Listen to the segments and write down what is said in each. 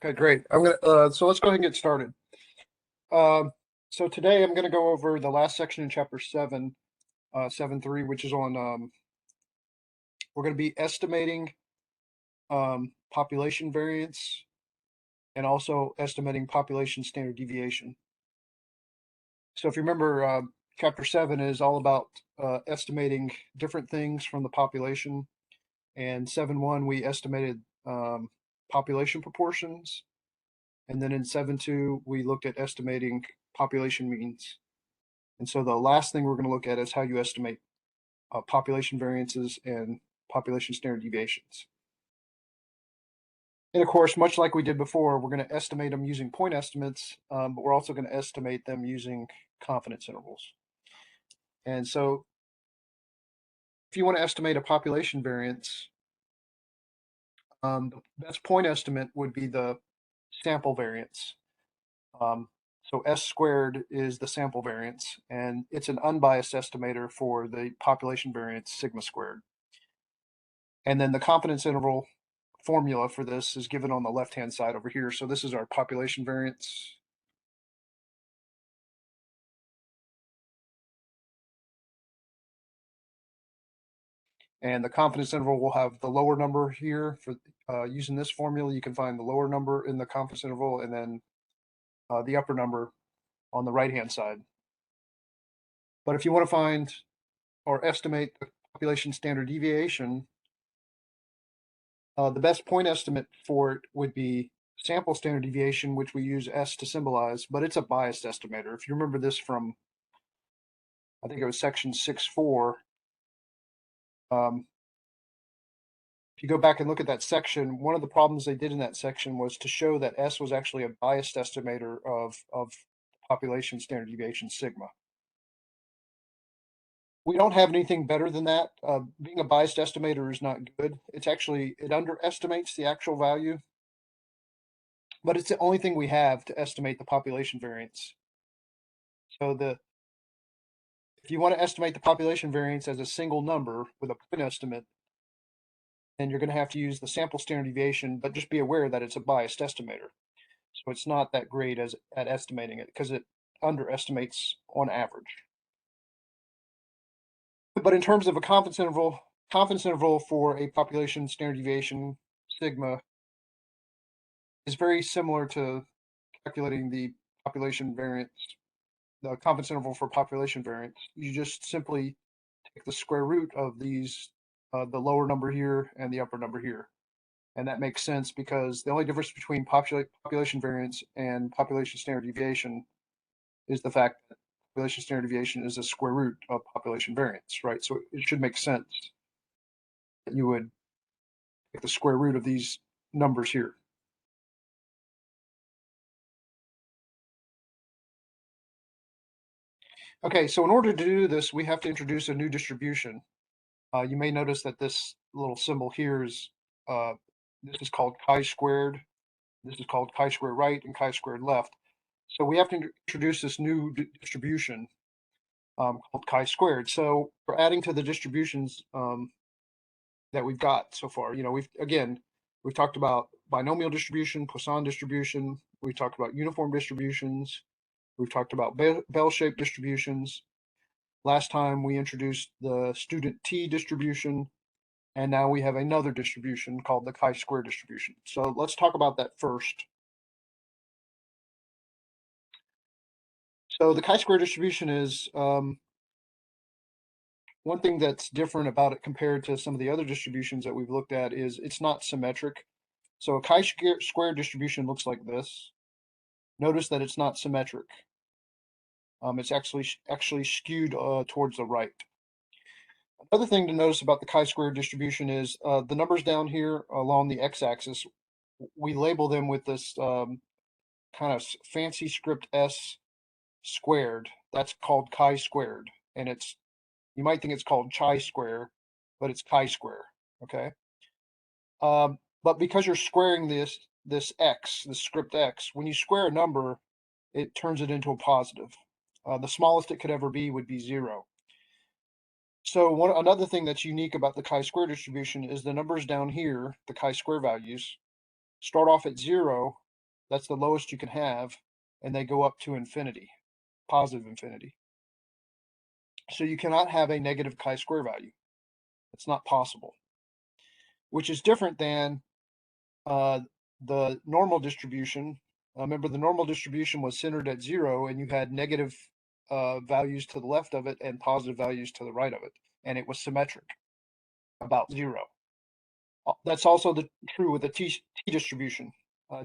Okay, great. So let's go ahead and get started. Um, so today I'm gonna go over the last section in chapter 7, 7.3, which is on we're gonna be estimating population variance and also estimating population standard deviation. So if you remember, chapter 7 is all about estimating different things from the population, and 7.1 we estimated population proportions. And then in 7.2, we looked at estimating population means. And so the last thing we're going to look at is how you estimate population variances and population standard deviations. And of course, much like we did before, we're going to estimate them using point estimates, but we're also going to estimate them using confidence intervals. And so if you want to estimate a population variance, the best point estimate would be the sample variance. So S squared is the sample variance, and it's an unbiased estimator for the population variance sigma squared. And then the confidence interval formula for this is given on the left-hand side over here. So this is our population variance. And the confidence interval will have the lower number here for using this formula. You can find the lower number in the confidence interval and then the upper number on the right-hand side. But if you want to find or estimate the population standard deviation, the best point estimate for it would be sample standard deviation, which we use S to symbolize, but it's a biased estimator. If you remember this from, I think it was section 6.4, if you go back and look at that section, one of the problems they did in that section was to show that S was actually a biased estimator of population standard deviation sigma. We don't have anything better than that. Being a biased estimator is not good. It underestimates the actual value, but it's the only thing we have to estimate the population variance. So if you want to estimate the population variance as a single number with a point estimate, then you're going to have to use the sample standard deviation, but just be aware that it's a biased estimator. So it's not that great at estimating it because it underestimates on average. But in terms of a confidence interval for a population standard deviation sigma is very similar to calculating the population variance, the confidence interval for population variance. You just simply take the square root of these, the lower number here and the upper number here. And that makes sense because the only difference between population variance and population standard deviation is the fact that population standard deviation is a square root of population variance, right? So it should make sense that you would take the square root of these numbers here. Okay, so in order to do this, we have to introduce a new distribution. You may notice that this little symbol here this is called chi-squared. This is called chi-squared right and chi-squared left. So we have to introduce this new distribution called chi-squared. So we're adding to the distributions that we've got so far. We've talked about binomial distribution, Poisson distribution. We've talked about uniform distributions. We've talked about bell-shaped distributions. Last time we introduced the student t distribution, and now we have another distribution called the chi-square distribution. So let's talk about that first. So the chi-square distribution is one thing that's different about it compared to some of the other distributions that we've looked at is it's not symmetric. So a chi-square distribution looks like this. Notice that it's not symmetric. It's actually skewed towards the right. Another thing to notice about the chi-square distribution is the numbers down here along the x-axis, we label them with this kind of fancy script S squared. That's called chi-squared, and you might think it's called chi-square, but it's chi-square. Okay. But because you're squaring this x, the script x, when you square a number, it turns it into a positive. The smallest it could ever be would be 0. So another thing that's unique about the chi-square distribution is the numbers down here, the chi-square values, start off at 0 That's the lowest you can have, and they go up to infinity, positive infinity. So you cannot have a negative chi-square value. It's not possible, which is different than the normal distribution. Remember, the normal distribution was centered at 0, and you had negative values to the left of it and positive values to the right of it, and it was symmetric, about 0. That's also true with the t distribution.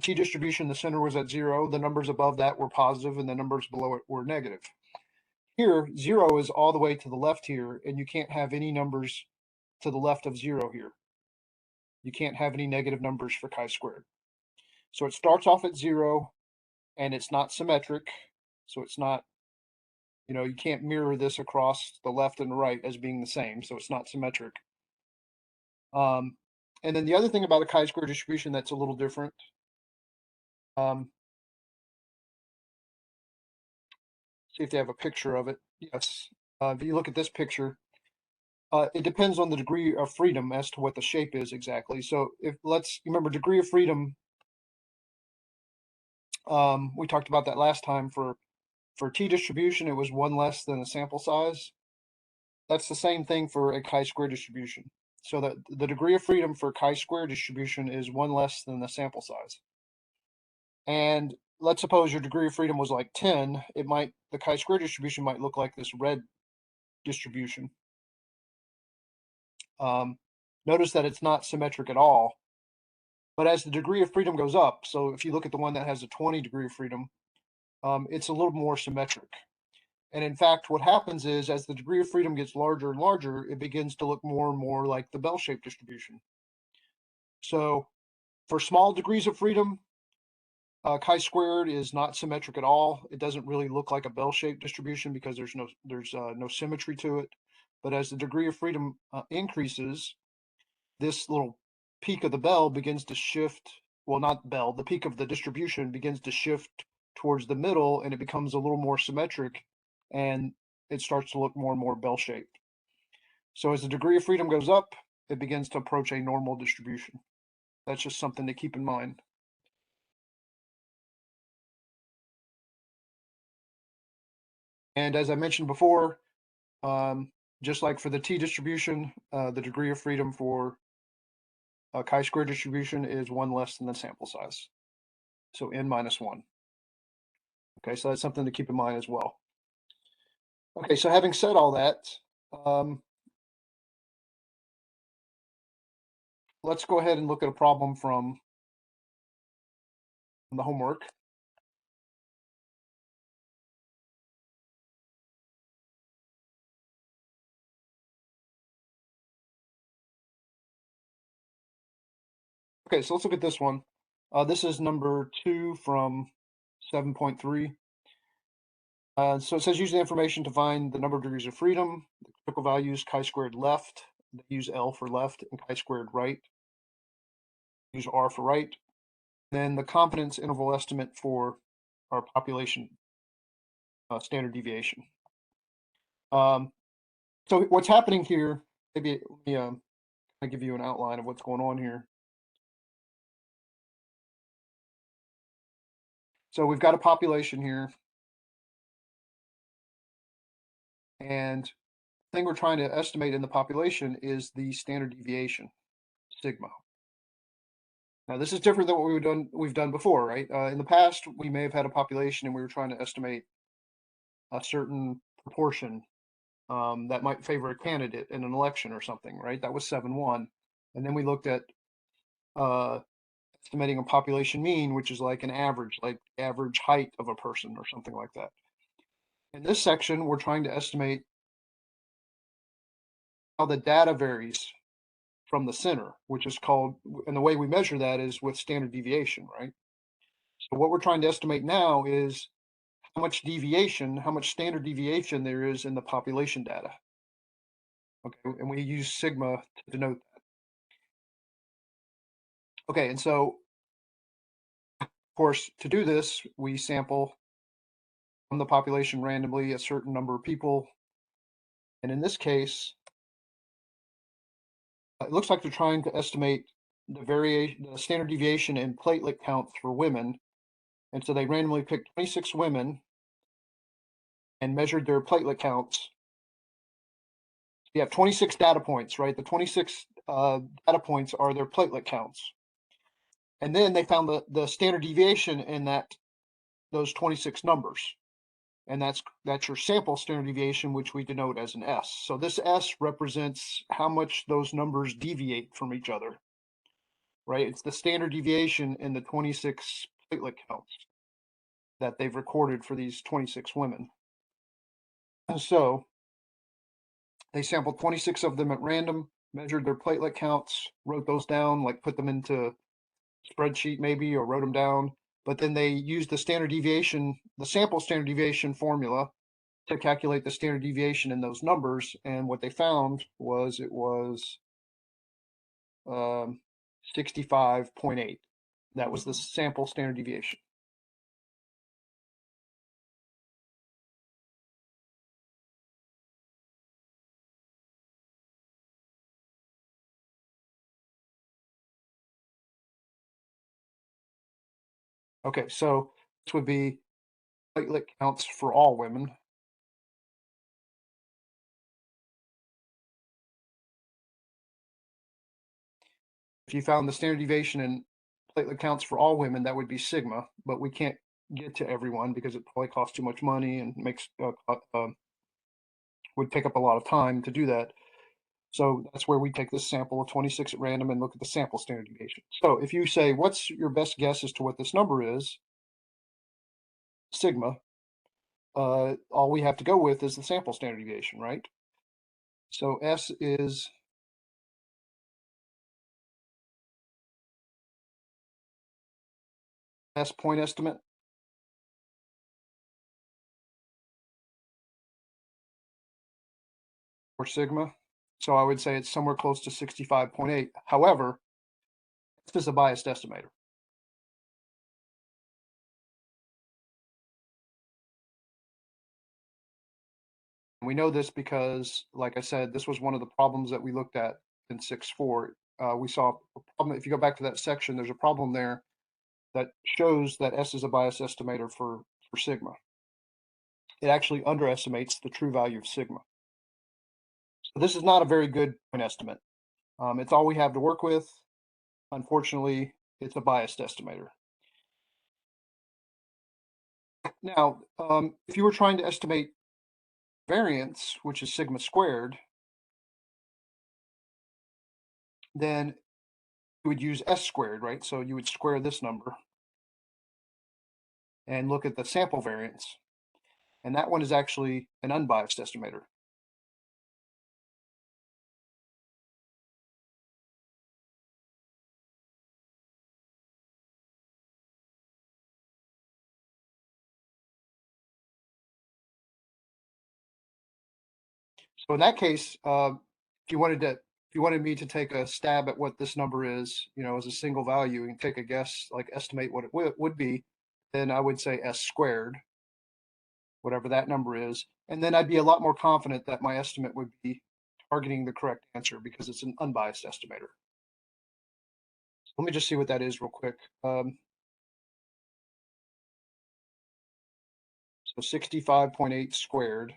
T distribution, the center was at 0, the numbers above that were positive, and the numbers below it were negative. Here, 0 is all the way to the left here, and you can't have any numbers to the left of 0 here. You can't have any negative numbers for chi-squared. So it starts off at 0, and it's not symmetric, so it's not, you can't mirror this across the left and the right as being the same, so it's not symmetric. And then the other thing about a chi-square distribution that's a little different, see if they have a picture of it. Yes. If you look at this picture, it depends on the degree of freedom as to what the shape is exactly. So let's remember degree of freedom. We talked about that last time. For t distribution, it was 1 less than the sample size. That's the same thing for a chi-square distribution. So that the degree of freedom for chi-square distribution is 1 less than the sample size. And let's suppose your degree of freedom was like 10. The chi-square distribution might look like this red distribution. Notice that it's not symmetric at all. But as the degree of freedom goes up, so if you look at the one that has a 20 degree of freedom, it's a little more symmetric. And in fact, what happens is as the degree of freedom gets larger and larger, it begins to look more and more like the bell-shaped distribution. So for small degrees of freedom, chi-squared is not symmetric at all. It doesn't really look like a bell-shaped distribution because there's no symmetry to it. But as the degree of freedom increases, this little peak of the bell begins to shift. Well, not bell, the peak of the distribution begins to shift towards the middle, and it becomes a little more symmetric, and it starts to look more and more bell-shaped. So as the degree of freedom goes up, it begins to approach a normal distribution. That's just something to keep in mind. And as I mentioned before, just like for the t distribution, the degree of freedom for a chi-square distribution is 1 less than the sample size. So n minus 1. Okay, so that's something to keep in mind as well. Okay, so having said all that, let's go ahead and look at a problem from the homework. Okay, so let's look at this one. This is number 2 from 7.3. So it says use the information to find the number of degrees of freedom. The critical values chi-squared left. They use L for left, and chi-squared right. Use R for right. Then the confidence interval estimate for our population standard deviation. So what's happening here, maybe let me I give you an outline of what's going on here. So we've got a population here, and the thing we're trying to estimate in the population is the standard deviation, sigma. Now this is different than what we've done before, right? In the past, we may have had a population and we were trying to estimate a certain proportion that might favor a candidate in an election or something, right? That was 7-1. And then we looked at estimating a population mean, which is like an average, like average height of a person or something like that. In this section, we're trying to estimate how the data varies from the center, which is called, and the way we measure that is with standard deviation, right? So what we're trying to estimate now is how much deviation, how much standard deviation there is in the population data. Okay, and we use sigma to denote that. Okay, and so, of course, to do this, we sample from the population randomly a certain number of people. And in this case, it looks like they're trying to estimate the standard deviation in platelet counts for women And so they randomly picked 26 women and measured their platelet counts. You have 26 data points, right? The 26 data points are their platelet counts. And then they found the standard deviation in those 26 numbers. And that's your sample standard deviation, which we denote as an S. So this S represents how much those numbers deviate from each other, right? It's the standard deviation in the 26 platelet counts that they've recorded for these 26 women. And so they sampled 26 of them at random, measured their platelet counts, wrote those down, like put them into a spreadsheet maybe, or wrote them down. But then they used the standard deviation, the sample standard deviation formula to calculate the standard deviation in those numbers. And what they found was it was 65.8. That was the sample standard deviation. Okay, so this would be platelet counts for all women. If you found the standard deviation in platelet counts for all women, that would be sigma, but we can't get to everyone because it probably costs too much money and makes would take up a lot of time to do that. So that's where we take this sample of 26 at random and look at the sample standard deviation. So if you say, what's your best guess as to what this number is, sigma, all we have to go with is the sample standard deviation, right? So S is S point estimate. Or sigma. So I would say it's somewhere close to 65.8. However, this is a biased estimator. And we know this because, like I said, this was one of the problems that we looked at in 6.4. We saw a problem. If you go back to that section, there's a problem there that shows that S is a biased estimator for sigma. It actually underestimates the true value of sigma. So this is not a very good point estimate. It's all we have to work with. Unfortunately, it's a biased estimator. Now, if you were trying to estimate variance, which is sigma squared, then you would use S squared, right? So you would square this number and look at the sample variance. And that one is actually an unbiased estimator. So in that case, if you wanted me to take a stab at what this number is, as a single value and take a guess, like estimate what it would be, then I would say S squared, whatever that number is. And then I'd be a lot more confident that my estimate would be targeting the correct answer because it's an unbiased estimator. Let me just see what that is real quick. So 65.8 squared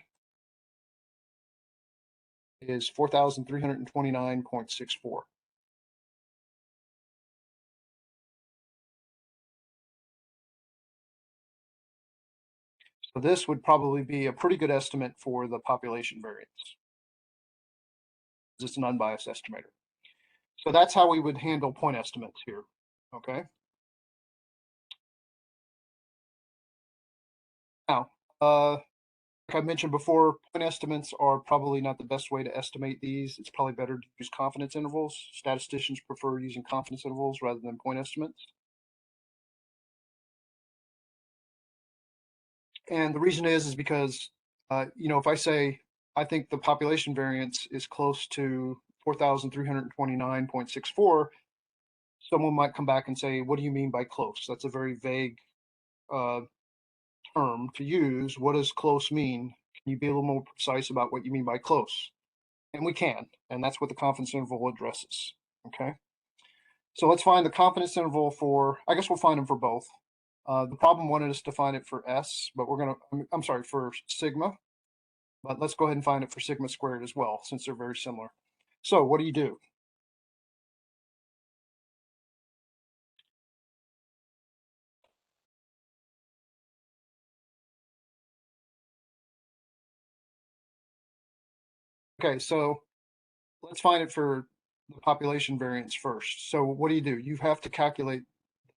is 4,329.64. So this would probably be a pretty good estimate for the population variance. It's an unbiased estimator. So that's how we would handle point estimates here, okay? Now, like I mentioned before, point estimates are probably not the best way to estimate these. It's probably better to use confidence intervals. Statisticians prefer using confidence intervals rather than point estimates. And the reason is because, if I say, I think the population variance is close to 4,329.64, someone might come back and say, what do you mean by close? That's a very vague term to use. What does close mean? Can you be a little more precise about what you mean by close? And we can, and that's what the confidence interval addresses, okay? So let's find the confidence interval for, I guess we'll find them for both. The problem wanted us to find it for S, but we're going to, I'm sorry, for sigma, but let's go ahead and find it for sigma squared as well, since they're very similar. So what do? Okay, so let's find it for the population variance first. So what do? You have to calculate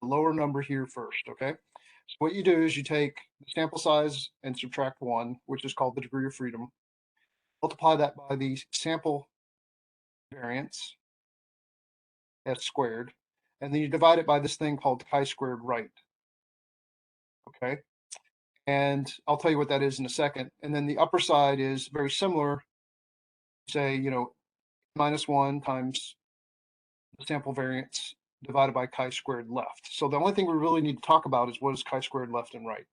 the lower number here first, okay? So what you do is you take the sample size and subtract 1, which is called the degree of freedom. Multiply that by the sample variance, S squared, and then you divide it by this thing called chi-squared right, okay? And I'll tell you what that is in a second. And then the upper side is very similar. Say, minus 1 times the sample variance divided by chi-squared left. So the only thing we really need to talk about is what is chi-squared left and right.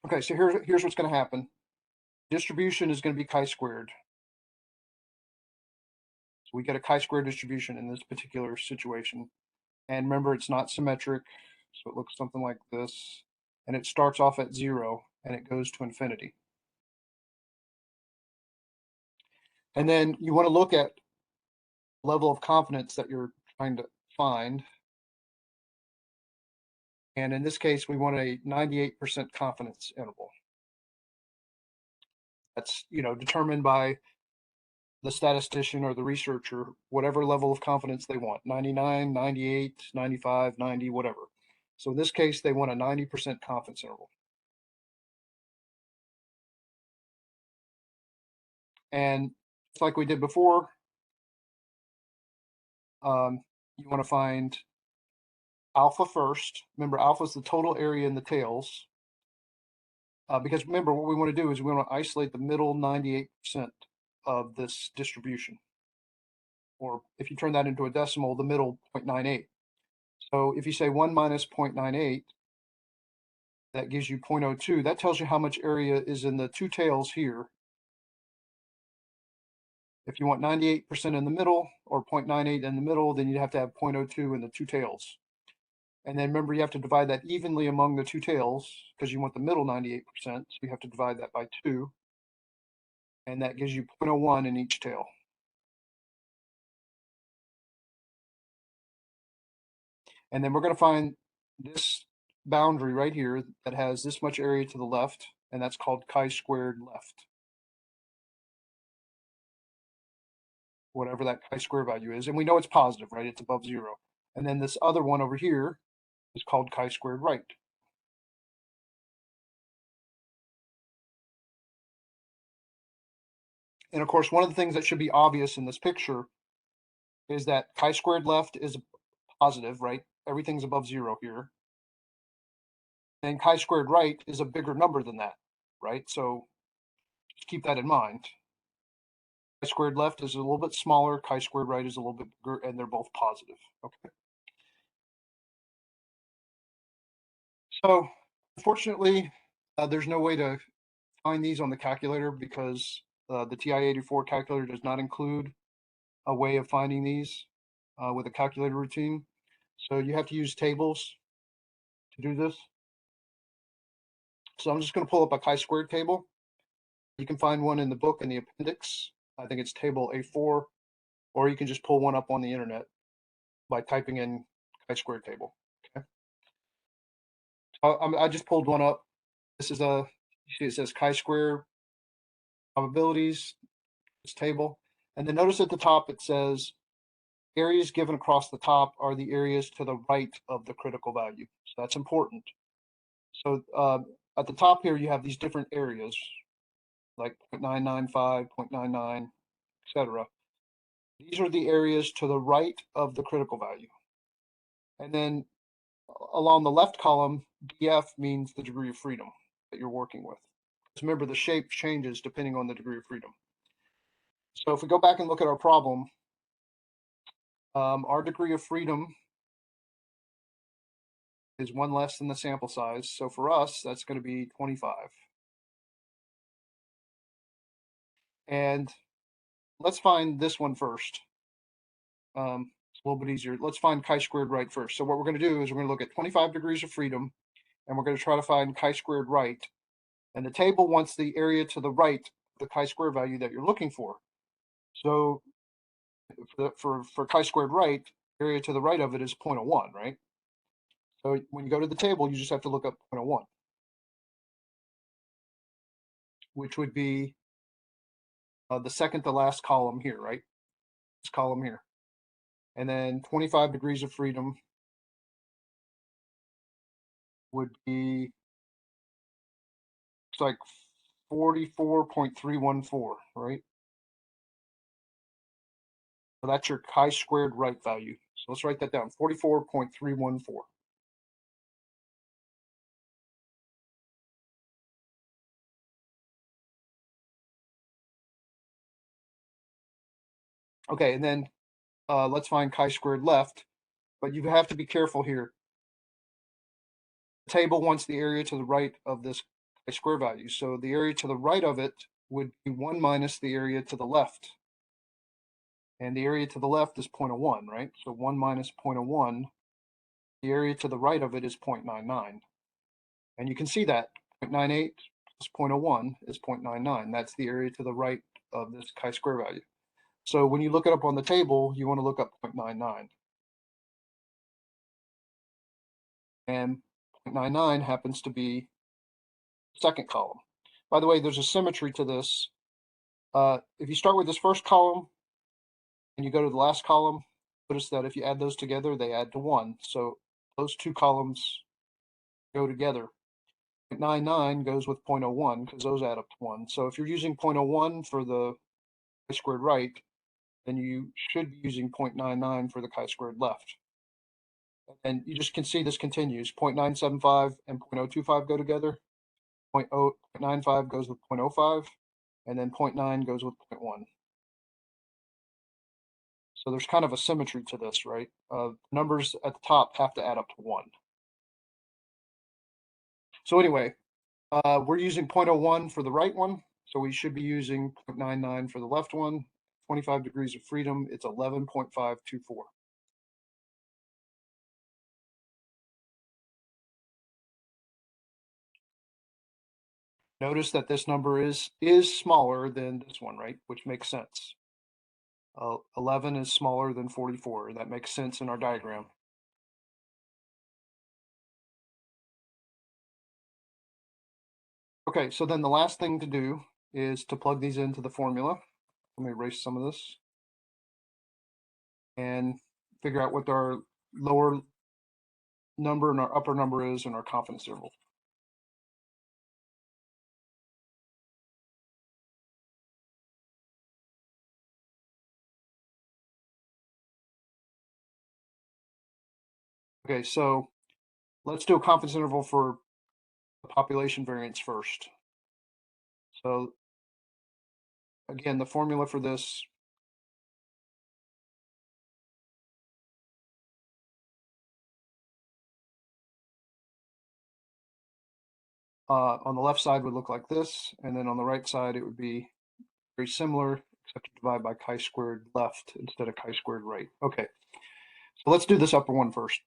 Okay, so here's what's going to happen. Distribution is going to be chi-squared. So we get a chi-squared distribution in this particular situation. And remember, it's not symmetric, so it looks something like this. And it starts off at 0, and it goes to infinity. And then you want to look at level of confidence that you're trying to find. And in this case, we want a 98% confidence interval. That's, determined by the statistician or the researcher, whatever level of confidence they want, 99, 98, 95, 90, whatever. So in this case, they want a 90% confidence interval. And just like we did before, you want to find alpha first. Remember, alpha is the total area in the tails. Because remember, what we want to do is we want to isolate the middle 98% of this distribution. Or if you turn that into a decimal, the middle 0.98. So if you say 1 minus 0.98, that gives you 0.02. That tells you how much area is in the two tails here. If you want 98% in the middle or 0.98 in the middle, then you'd have to have 0.02 in the two tails. And then remember, you have to divide that evenly among the two tails because you want the middle 98%. So you have to divide that by 2. And that gives you 0.01 in each tail. And then we're going to find this boundary right here that has this much area to the left, and that's called chi-squared left. Whatever that chi-square value is. And we know it's positive, right? It's above 0. And then this other one over here is called chi-squared right. And of course, one of the things that should be obvious in this picture is that chi-squared left is positive, right? Everything's above 0 here. And chi-squared right is a bigger number than that, right? So just keep that in mind. Chi-squared left is a little bit smaller, chi-squared right is a little bit bigger, and they're both positive, okay? So unfortunately, there's no way to find these on the calculator because the TI-84 calculator does not include a way of finding these with a calculator routine. So you have to use tables to do this. So I'm just going to pull up a chi-squared table. You can find one in the book in the appendix. I think it's table A4, or you can just pull one up on the internet by typing in chi-squared table. Okay. I just pulled one up. This is you see it says chi-square probabilities, this table. And then notice at the top it says areas given across the top are the areas to the right of the critical value. So that's important. So at the top here, you have these different areas like 0.995, 0.99, etc. These are the areas to the right of the critical value. And then along the left column, DF means the degree of freedom that you're working with. Because remember, the shape changes depending on the degree of freedom. So if we go back and look at our problem, our degree of freedom is 1 less than the sample size. So for us, that's going to be 25. And let's find this one first. It's a little bit easier. Let's find chi-squared right first. So what we're going to do is we're going to look at 25 degrees of freedom, and we're going to try to find chi-squared right. And the table wants the area to the right, the chi-square value that you're looking for. So for chi-squared right, area to the right of it is 0.01, right? So when you go to the table, you just have to look up 0.01, which would be the second to last column here, right? This column here. And then 25 degrees of freedom would be, it's like 44.314, right? So that's your chi-squared right value. So let's write that down, 44.314. Okay, and then let's find chi-squared left, but you have to be careful here. The table wants the area to the right of this chi-square value. So the area to the right of it would be 1 minus the area to the left. And the area to the left is 0.01, right? So 1 minus 0.01, the area to the right of it is 0.99. And you can see that 0.98 plus 0.01 is 0.99. That's the area to the right of this chi-square value. So when you look it up on the table, you want to look up 0.99. And 0.99 happens to be the second column. By the way, there's a symmetry to this. If you start with this first column and you go to the last column, notice that if you add those together, they add to 1. So those two columns go together. 0.99 goes with 0.01 because those add up to 1. So if you're using 0.01 for the chi-squared right, then you should be using 0.99 for the chi-squared left. And you just can see this continues. 0.975 and 0.025 go together. 0.95 goes with 0.05, and then 0.9 goes with 0.1. So there's kind of a symmetry to this, right? Numbers at the top have to add up to 1. So anyway, we're using 0.01 for the right one, so we should be using 0.99 for the left one. 25 degrees of freedom, it's 11.524. Notice that this number is smaller than this one, right? Which makes sense. 11 is smaller than 44. That makes sense in our diagram. Okay, so then the last thing to do is to plug these into the formula. Let me erase some of this and figure out what our lower number and our upper number is in our confidence interval. Okay, so let's do a confidence interval for the population variance first. So again, the formula for this on the left side would look like this, and then on the right side it would be very similar, except to divide by chi-squared left instead of chi-squared right. Okay, so let's do this upper one first.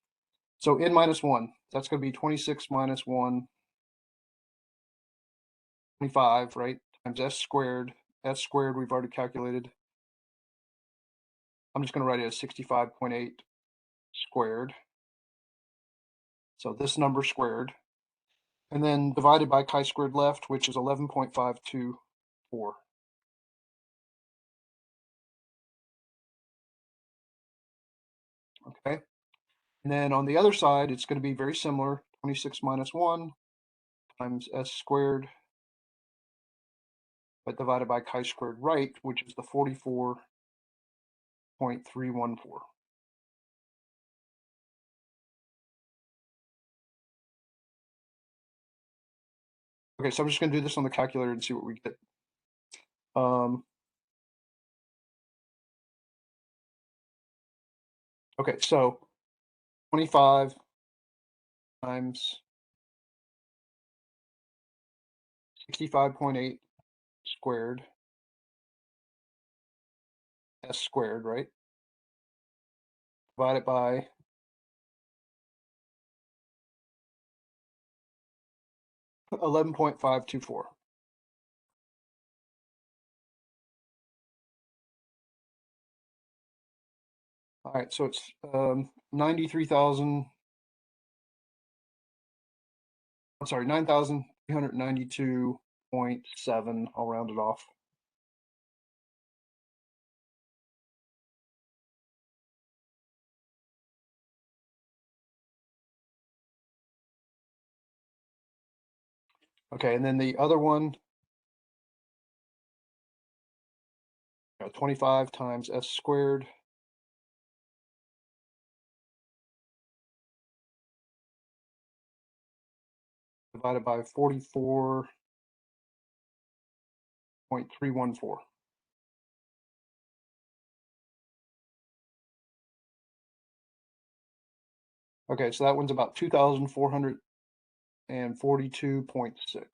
So n minus 1, that's going to be 26 minus 1, 25, right, times s squared. S squared we've already calculated. I'm just going to write it as 65.8 squared. So this number squared. And then divided by chi-squared left, which is 11.524. Okay. And then on the other side, it's going to be very similar. 26 minus 1 times s squared, but divided by chi-squared right, which is the 44.314. Okay, so I'm just going to do this on the calculator and see what we get. Okay, so 25 times 65.8 squared, s squared, right? divided by 11.524. All right, so it's 93,000. I'm sorry, 9,392.7. I'll round it off. Okay, and then the other one, 25 times s squared divided by 44.314. Okay, so that one's about 2,442.6.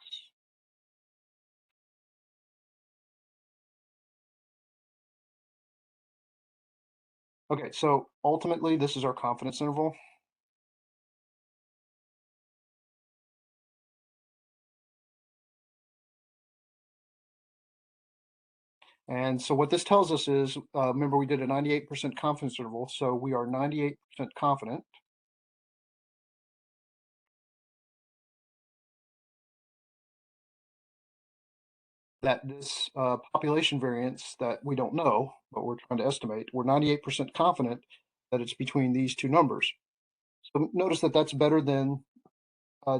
Okay, so ultimately, this is our confidence interval. And so what this tells us is, remember we did a 98% confidence interval, so we are 98% confident that this population variance that we don't know, but we're trying to estimate, we're 98% confident that it's between these two numbers. So notice that that's better than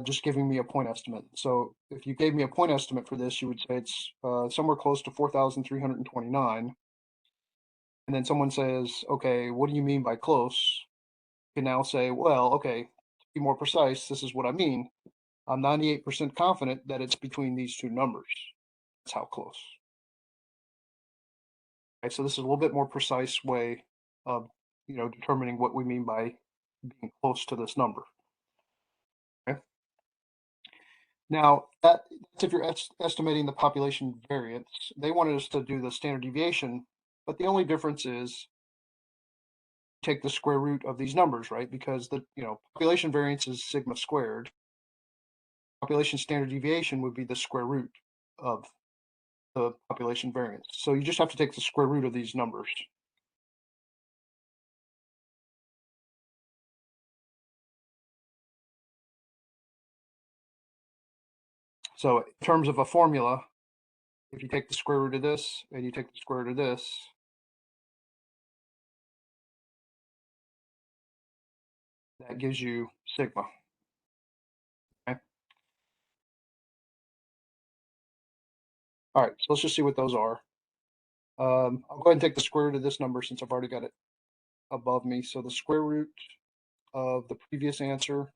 just giving me a point estimate. So if you gave me a point estimate for this, you would say it's somewhere close to 4,329. And then someone says, okay, what do you mean by close? You can now say, well, okay, to be more precise, this is what I mean. I'm 98% confident that it's between these two numbers. That's how close. Okay, so this is a little bit more precise way of, determining what we mean by being close to this number. Okay. Now, that's if you're estimating the population variance. They wanted us to do the standard deviation, but the only difference is take the square root of these numbers, right? Because the population variance is sigma squared. Population standard deviation would be the square root of the population variance. So you just have to take the square root of these numbers. So in terms of a formula, if you take the square root of this and you take the square root of this, that gives you sigma. Okay. All right, so let's just see what those are. I'll go ahead and take the square root of this number since I've already got it above me. So the square root of the previous answer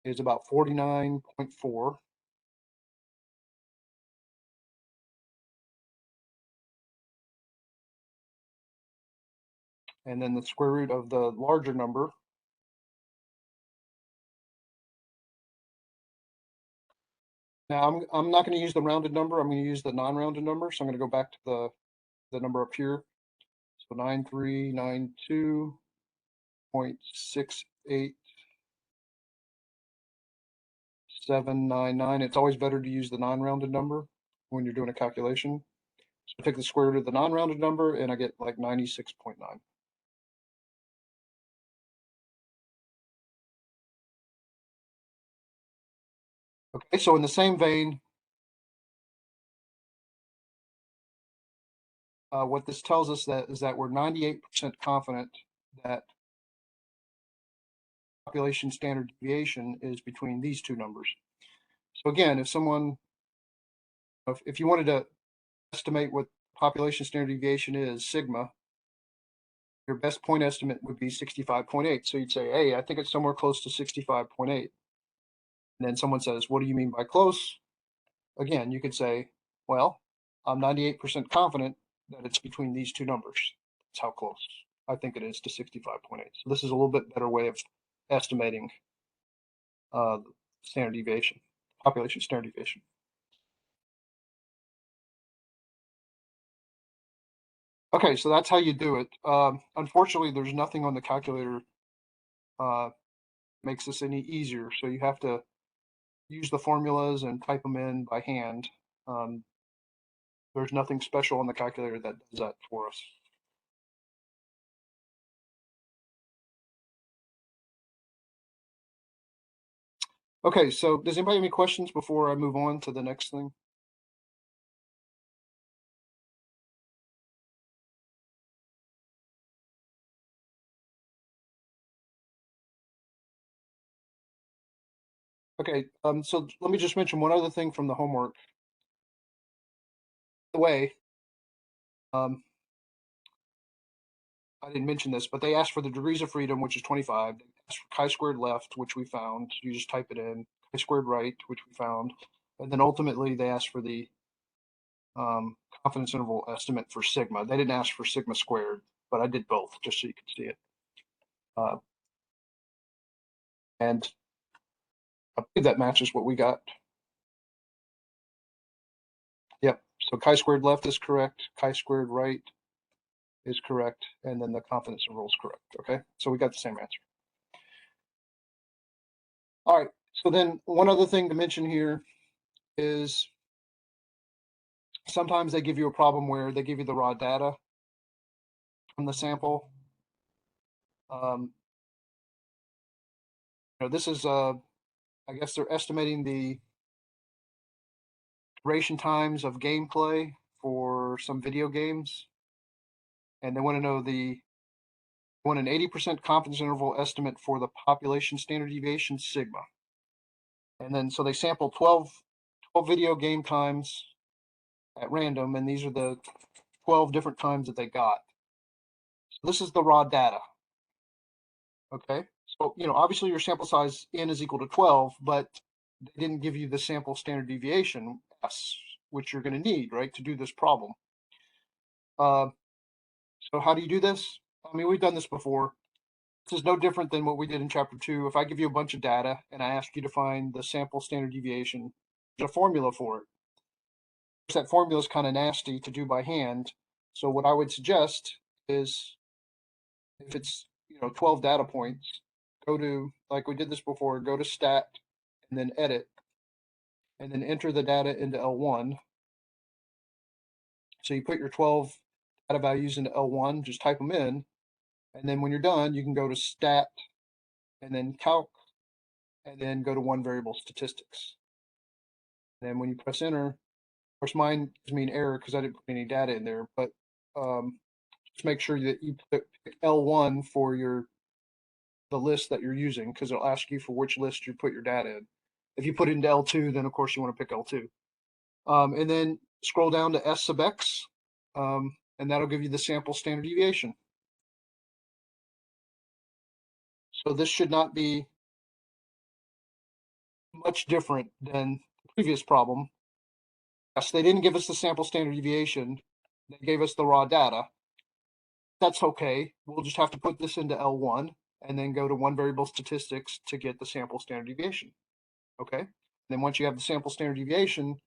is about 49.4. And then the square root of the larger number now I'm not going to use the rounded number. I'm going to use the non-rounded number. So I'm going to go back to the number up here. So 9392.68 It's always better to use the non-rounded number when you're doing a calculation. So I take the square root of the non-rounded number and I get like 96.9. Okay, so in the same vein, what this tells us is that we're 98% confident that population standard deviation is between these two numbers. So again, if you wanted to estimate what population standard deviation is, sigma, your best point estimate would be 65.8. So you'd say, hey, I think it's somewhere close to 65.8. And then someone says, what do you mean by close? Again, you could say, well, I'm 98% confident that it's between these two numbers. That's how close I think it is to 65.8. So this is a little bit better way of estimating standard deviation, population standard deviation. Okay, so that's how you do it. Unfortunately, there's nothing on the calculator makes this any easier. So you have to use the formulas and type them in by hand. Um, there's nothing special on the calculator that does that for us. Okay, so does anybody have any questions before I move on to the next thing? Okay, so let me just mention one other thing from the homework. The way, um, I didn't mention this, but they asked for the degrees of freedom, which is 25. They asked for chi-squared left, which we found. You just type it in. Chi-squared right, which we found. And then ultimately they asked for the confidence interval estimate for sigma. They didn't ask for sigma squared, but I did both just so you can see it. And I believe that matches what we got. Yep. So chi-squared left is correct. Chi-squared right is correct. And then the confidence interval is correct. Okay. So we got the same answer. All right. So then one other thing to mention here is sometimes they give you a problem where they give you the raw data from the sample. This is, I guess they're estimating the duration times of gameplay for some video games. And they want to know want an 80% confidence interval estimate for the population standard deviation sigma. And then, so they sample 12 video game times at random, and these are the 12 different times that they got. So this is the raw data. Okay. So, obviously your sample size n is equal to 12, but they didn't give you the sample standard deviation s, which you're going to need, right, to do this problem. So how do you do this? I mean, we've done this before. This is no different than what we did in chapter 2. If I give you a bunch of data and I ask you to find the sample standard deviation, there's a formula for it. That formula is kind of nasty to do by hand. So what I would suggest is if it's 12 data points, go to, like we did this before, go to stat and then edit and then enter the data into L1. So you put your 12 data values into L1, just type them in, and then when you're done, you can go to stat and then calc and then go to one variable statistics. And then when you press enter, of course mine gives me an error because I didn't put any data in there, but just make sure that you pick L1 for the list that you're using, because it'll ask you for which list you put your data in. If you put it into L2, then of course you want to pick L2. And then scroll down to S sub X, and that'll give you the sample standard deviation. So this should not be much different than the previous problem. Yes, they didn't give us the sample standard deviation. They gave us the raw data. That's okay. We'll just have to put this into L1 and then go to one variable statistics to get the sample standard deviation. Okay. And then once you have the sample standard deviation,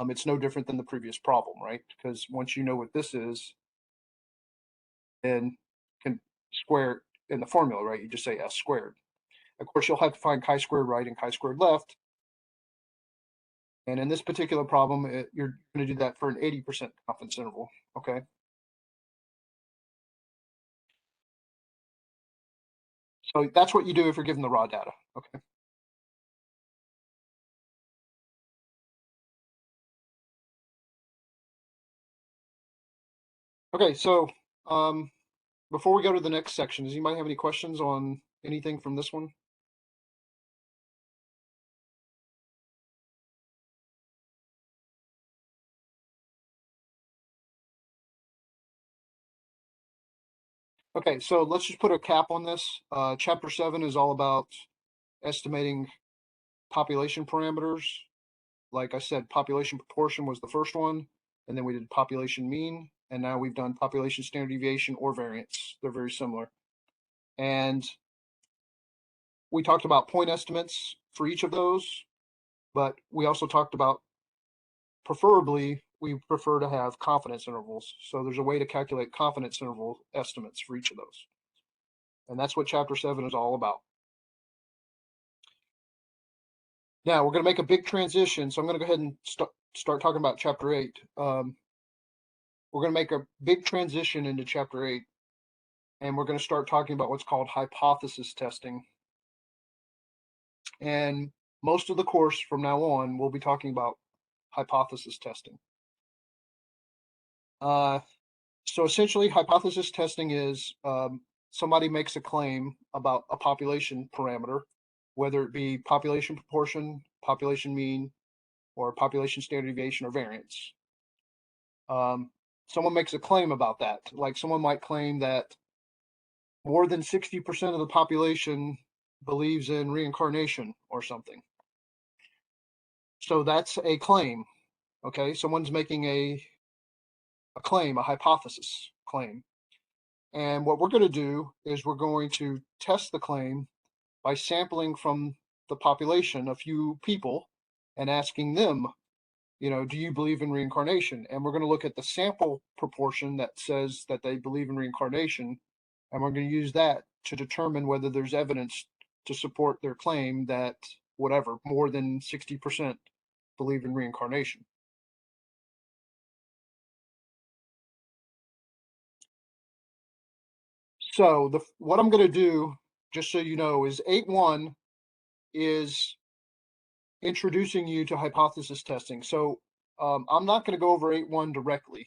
it's no different than the previous problem, right? Because once you know what this is, then you can square in the formula, right? You just say S squared. Of course, you'll have to find chi-squared right and chi-squared left. And in this particular problem, you're going to do that for an 80% confidence interval, okay? So that's what you do if you're given the raw data, okay? Okay, so before we go to the next section, does anybody have any questions on anything from this one? Okay, so let's just put a cap on this. Chapter 7 is all about estimating population parameters. Like I said, population proportion was the first one, and then we did population mean, and now we've done population standard deviation or variance. They're very similar. And we talked about point estimates for each of those, but we also talked about preferably we prefer to have confidence intervals. So there's a way to calculate confidence interval estimates for each of those. And that's what Chapter 7 is all about. Now we're going to make a big transition. So I'm going to go ahead and start talking about Chapter 8. We're going to make a big transition into Chapter 8. And we're going to start talking about what's called hypothesis testing. And most of the course from now on, we'll be talking about hypothesis testing. So essentially, hypothesis testing is somebody makes a claim about a population parameter, whether it be population proportion, population mean, or population standard deviation or variance. Someone makes a claim about that. Like someone might claim that more than 60% of the population believes in reincarnation or something. So that's a claim. Okay, someone's making a claim, a hypothesis claim. And what we're going to do is we're going to test the claim by sampling from the population a few people and asking them, do you believe in reincarnation? And we're going to look at the sample proportion that says that they believe in reincarnation, and we're going to use that to determine whether there's evidence to support their claim that whatever, more than 60% believe in reincarnation. So what I'm going to do, just so you know, is 8.1 is introducing you to hypothesis testing. So I'm not going to go over 8.1 directly,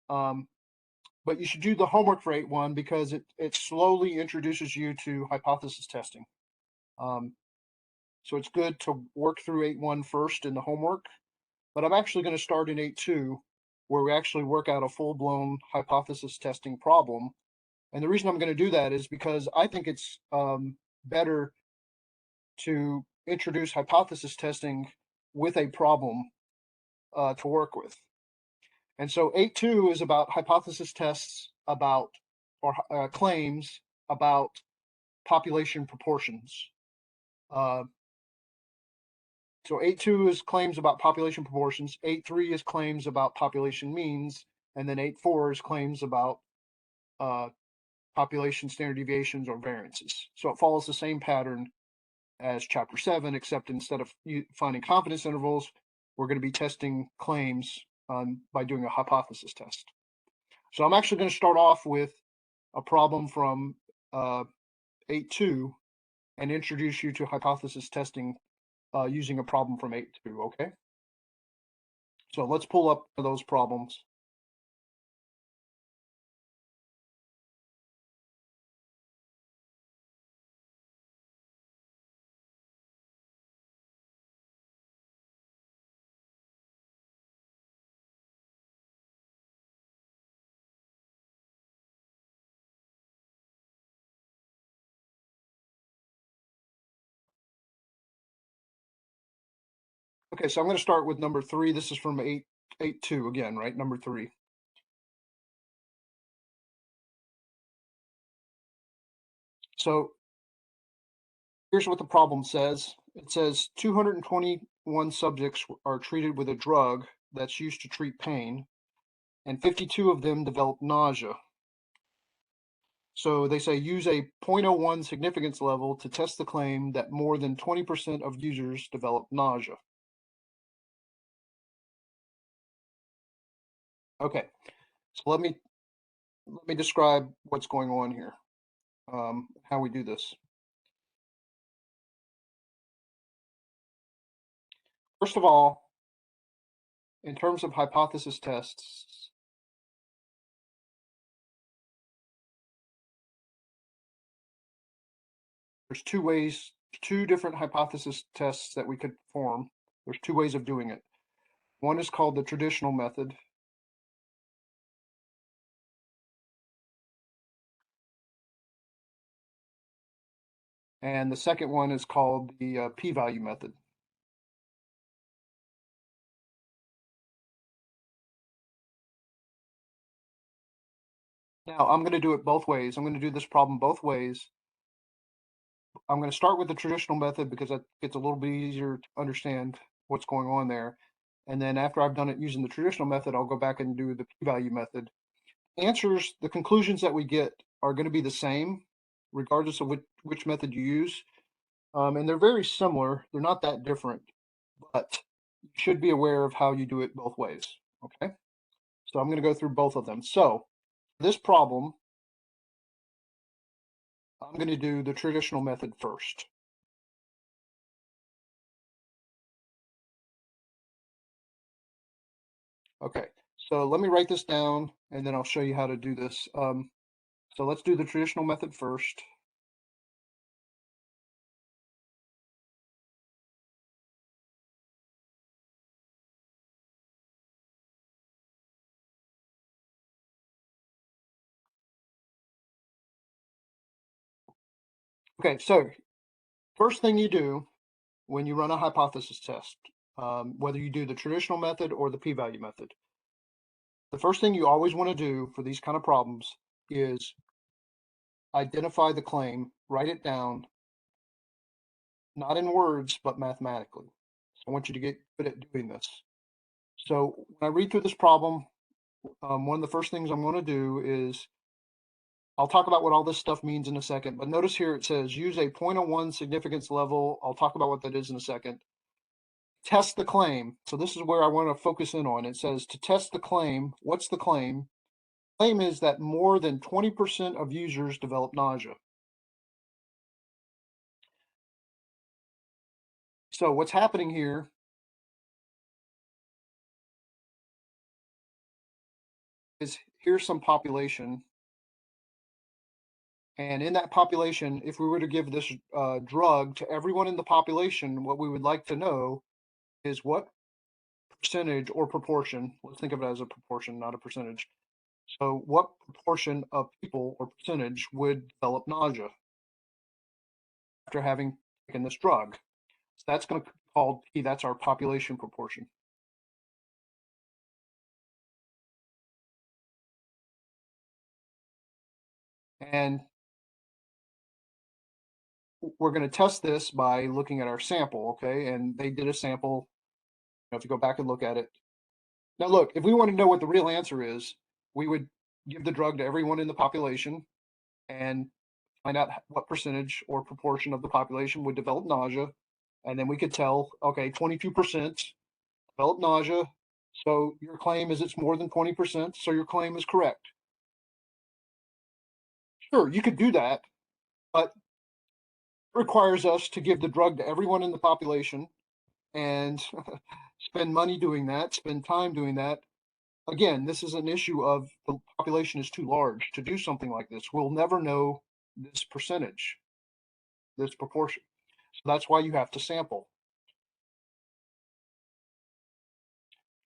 but you should do the homework for 8.1 because it slowly introduces you to hypothesis testing. So it's good to work through 8.1 first in the homework, but I'm actually going to start in 8.2 where we actually work out a full-blown hypothesis testing problem. And the reason I'm going to do that is because I think it's better to introduce hypothesis testing with a problem to work with. And so 8.2 is about hypothesis tests about, or claims about population proportions. So 8.2 is claims about population proportions, 8.3 is claims about population means, and then 8.4 is claims about population standard deviations or variances. So it follows the same pattern as Chapter 7, except instead of finding confidence intervals, we're going to be testing claims by doing a hypothesis test. So I'm actually going to start off with a problem from 8.2 and introduce you to hypothesis testing using a problem from 8.2, okay? So let's pull up those problems. Okay, so I'm going to start with number 3. This is from 8.2 again, right? Number 3. So here's what the problem says. It says 221 subjects are treated with a drug that's used to treat pain, and 52 of them develop nausea. So they say use a 0.01 significance level to test the claim that more than 20% of users develop nausea. Okay, so let me describe what's going on here, how we do this. First of all, in terms of hypothesis tests, there's two different hypothesis tests that we could perform. There's 2 ways of doing it. One is called the traditional method. And the second one is called the p-value method. Now, I'm going to do it both ways. I'm going to do this problem both ways. I'm going to start with the traditional method because it's a little bit easier to understand what's going on there. And then after I've done it using the traditional method, I'll go back and do the p-value method. Answers, the conclusions that we get are going to be the same, regardless of which method you use. And they're very similar. They're not that different, but you should be aware of how you do it both ways. Okay. So I'm going to go through both of them. So this problem, I'm going to do the traditional method first. Okay, so let me write this down and then I'll show you how to do this. So let's do the traditional method first. Okay, so first thing you do when you run a hypothesis test, whether you do the traditional method or the p-value method, the first thing you always want to do for these kind of problems is identify the claim, write it down, not in words, but mathematically. So I want you to get good at doing this. So when I read through this problem, one of the first things I'm going to do is I'll talk about what all this stuff means in a second, but notice here it says use a 0.01 significance level. I'll talk about what that is in a second. Test the claim. So this is where I want to focus in on. It says to test the claim. What's the claim? Claim is that more than 20% of users develop nausea. So what's happening here is here's some population. And in that population, if we were to give this drug to everyone in the population, what we would like to know is what percentage or proportion, let's think of it as a proportion, not a percentage. So what proportion of people or percentage would develop nausea after having taken this drug? So that's going to be called P, that's our population proportion. And we're going to test this by looking at our sample, okay? And they did a sample, if you go back and look at it. Now look, if we want to know what the real answer is, we would give the drug to everyone in the population and find out what percentage or proportion of the population would develop nausea. And then we could tell, okay, 22% develop nausea. So your claim is it's more than 20%. So your claim is correct. Sure, you could do that, but it requires us to give the drug to everyone in the population and spend money doing that, spend time doing that. Again, this is an issue of the population is too large to do something like this. We'll never know this percentage, this proportion. So that's why you have to sample.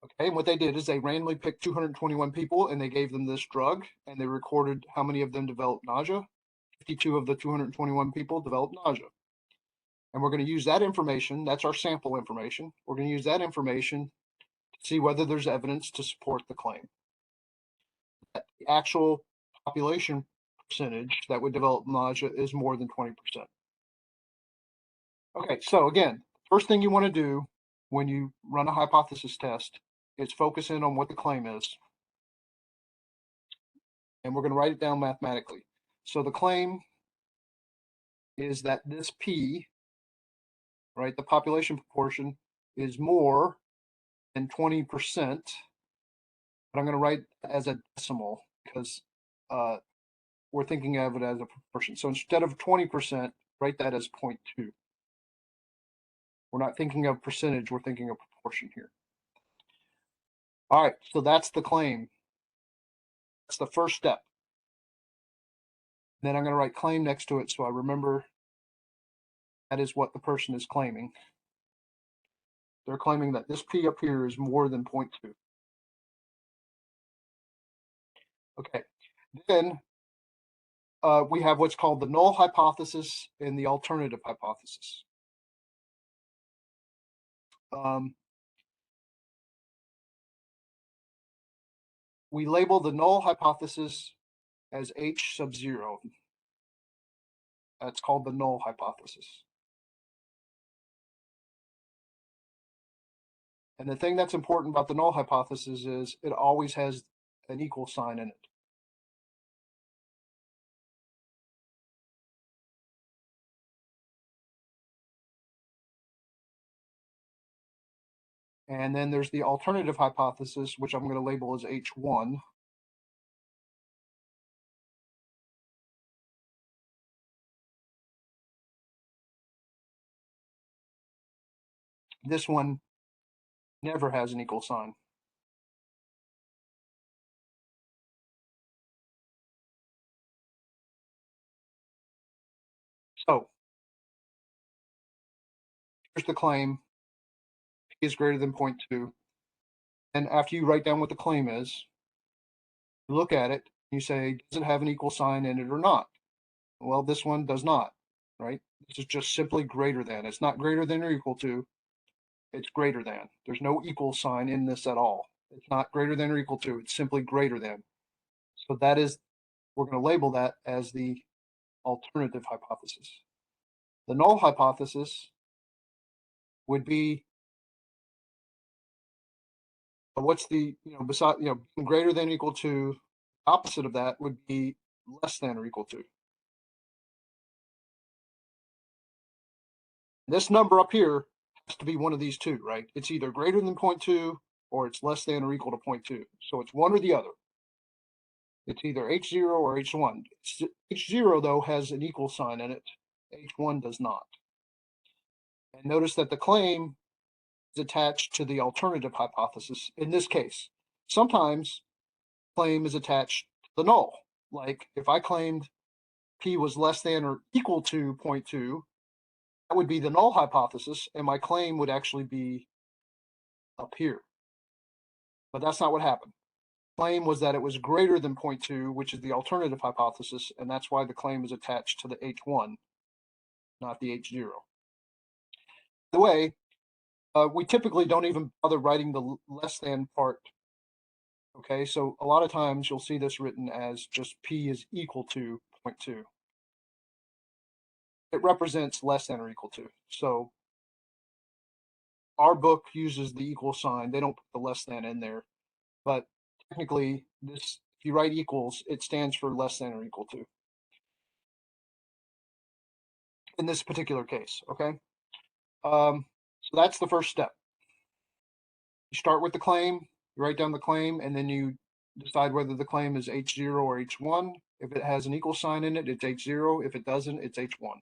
Okay, and what they did is they randomly picked 221 people and they gave them this drug and they recorded how many of them developed nausea. 52 of the 221 people developed nausea. And we're going to use that information, that's our sample information. We're going to use that information to see whether there's evidence to support the claim. The actual population percentage that would develop nausea is more than 20%. Okay, so again, first thing you want to do when you run a hypothesis test is focus in on what the claim is. And we're going to write it down mathematically. So the claim is that this P, right, the population proportion is more than 20%, but I'm going to write as a decimal because we're thinking of it as a proportion. So instead of 20%, write that as 0.2. We're not thinking of percentage, we're thinking of proportion here. All right, so that's the claim. That's the first step. Then I'm going to write claim next to it so I remember that is what the person is claiming. They're claiming that this P up here is more than 0.2. Okay, then we have what's called the null hypothesis and the alternative hypothesis. We label the null hypothesis as H sub 0. That's called the null hypothesis. And the thing that's important about the null hypothesis is it always has an equal sign in it. And then there's the alternative hypothesis, which I'm going to label as H1. This one never has an equal sign. So here's the claim: P is greater than 0.2. And after you write down what the claim is, you look at it, you say, does it have an equal sign in it or not? Well, this one does not, right? This is just simply greater than. It's not greater than or equal to, it's greater than. There's no equal sign in this at all. It's not greater than or equal to, it's simply greater than. So that is, we're going to label that as the alternative hypothesis. The null hypothesis would be, what's the, beside, greater than or equal to, opposite of that would be less than or equal to. This number up here has to be one of these two, right? It's either greater than 0.2 or it's less than or equal to 0.2. So it's one or the other. It's either H0 or H1. H0, though, has an equal sign in it. H1 does not. And notice that the claim is attached to the alternative hypothesis in this case. Sometimes claim is attached to the null. Like if I claimed P was less than or equal to 0.2, that would be the null hypothesis, and my claim would actually be up here. But that's not what happened. Claim was that it was greater than 0.2, which is the alternative hypothesis, and that's why the claim is attached to the H1, not the H0. By the way, we typically don't even bother writing the less than part. Okay, so a lot of times you'll see this written as just P is equal to 0.2. It represents less than or equal to. So our book uses the equal sign. They don't put the less than in there, but technically this, if you write equals, it stands for less than or equal to in this particular case. Okay, so that's the first step. You start with the claim, you write down the claim, and then you decide whether the claim is H0 or H1. If it has an equal sign in it, it's H0. If it doesn't, it's H1.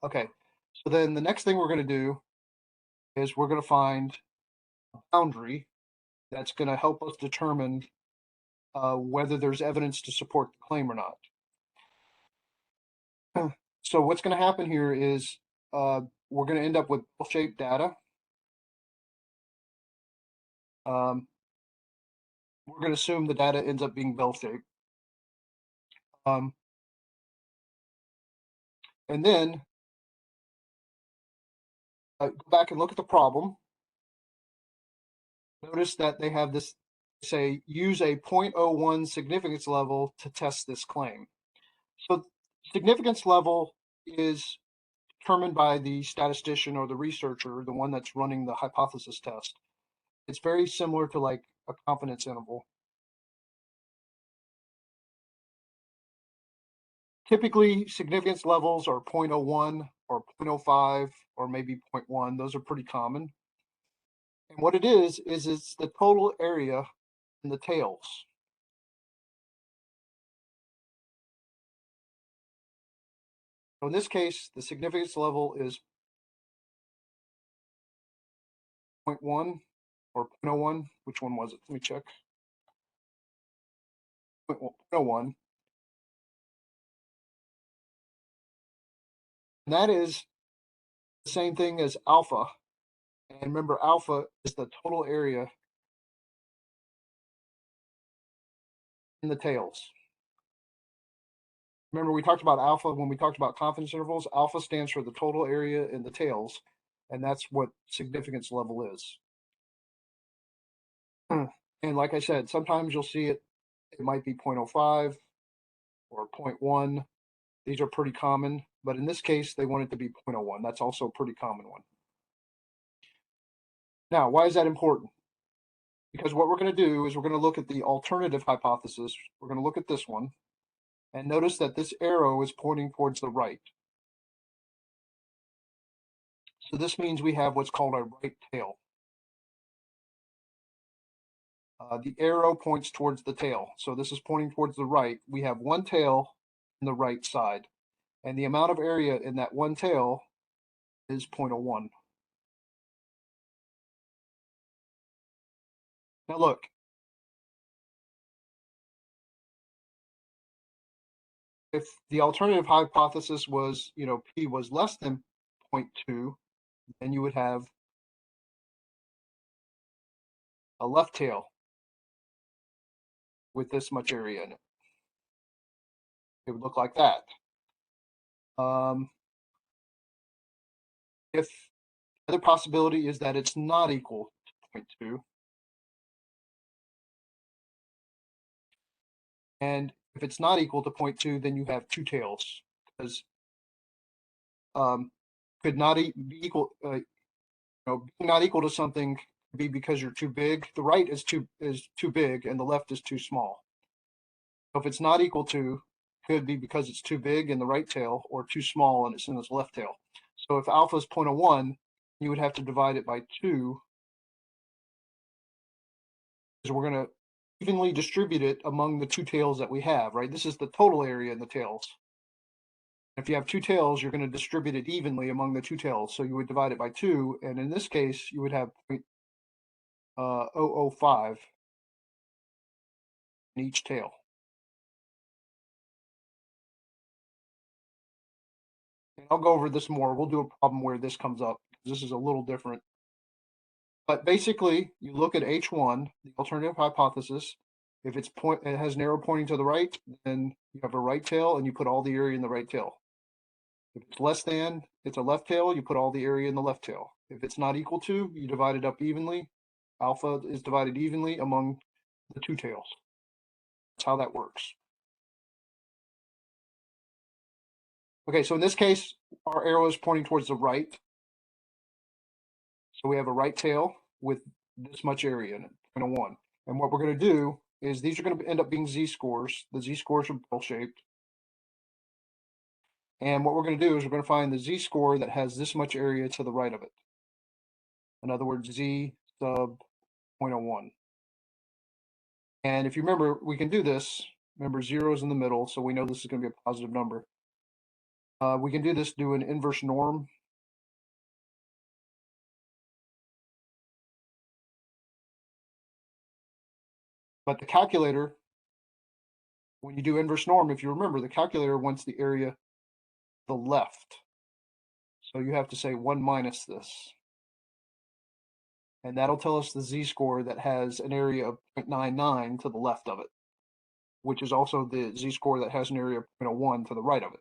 Okay, so then the next thing we're going to do is we're going to find a boundary that's going to help us determine whether there's evidence to support the claim or not. So what's going to happen here is we're going to end up with bell-shaped data. We're going to assume the data ends up being bell-shaped. And then go back and look at the problem. Notice that they have this, say, use a 0.01 significance level to test this claim. So significance level is determined by the statistician or the researcher, the one that's running the hypothesis test. It's very similar to like a confidence interval. Typically, significance levels are 0.01 or 0.05 or maybe 0.1. Those are pretty common. And what it is it's the total area in the tails. So in this case, the significance level is 0.1 or 0.01. Which one was it? Let me check. 0.01. And that is the same thing as alpha. And remember, alpha is the total area in the tails. Remember, we talked about alpha when we talked about confidence intervals. Alpha stands for the total area in the tails, and that's what significance level is. And like I said, sometimes you'll see it might be 0.05 or 0.1. These are pretty common, but in this case, they want it to be 0.01. That's also a pretty common one. Now, why is that important? Because what we're going to do is we're going to look at the alternative hypothesis. We're going to look at this one and notice that this arrow is pointing towards the right. So this means we have what's called a right tail. The arrow points towards the tail. So this is pointing towards the right. We have one tail on the right side. And the amount of area in that one tail is 0.01. Now look, if the alternative hypothesis was, P was less than 0.2, then you would have a left tail with this much area in it. It would look like that. If the other possibility is that it's not equal to 0.2, and if it's not equal to 0.2, then you have two tails, because could not be equal, not equal to something could be because you're too big. The right is too big, and the left is too small. So if it's not equal to, could be because it's too big in the right tail, or too small and it's in its left tail. So if alpha is 0.01, you would have to divide it by 2, because we're going to evenly distribute it among the two tails that we have, right? This is the total area in the tails. If you have two tails, you're going to distribute it evenly among the two tails. So you would divide it by 2, and in this case, you would have 0.005 in each tail. And I'll go over this more. We'll do a problem where this comes up. This is a little different. But basically, you look at H1, the alternative hypothesis. If it has an arrow pointing to the right, then you have a right tail, and you put all the area in the right tail. If it's less than, it's a left tail, you put all the area in the left tail. If it's not equal to, you divide it up evenly. Alpha is divided evenly among the two tails. That's how that works. Okay, so in this case, our arrow is pointing towards the right. So we have a right tail with this much area in it, 0.01. And what we're going to do is these are going to end up being z-scores. The z-scores are bell-shaped. And what we're going to do is we're going to find the z-score that has this much area to the right of it. In other words, z sub 0.01. And if you remember, we can do this. Remember, 0 is in the middle, so we know this is going to be a positive number. We can do this, do an inverse norm. But the calculator, when you do inverse norm, if you remember, the calculator wants the area the left. So you have to say 1 minus this. And that'll tell us the z-score that has an area of 0.99 to the left of it, which is also the z-score that has an area of 0.01 to the right of it.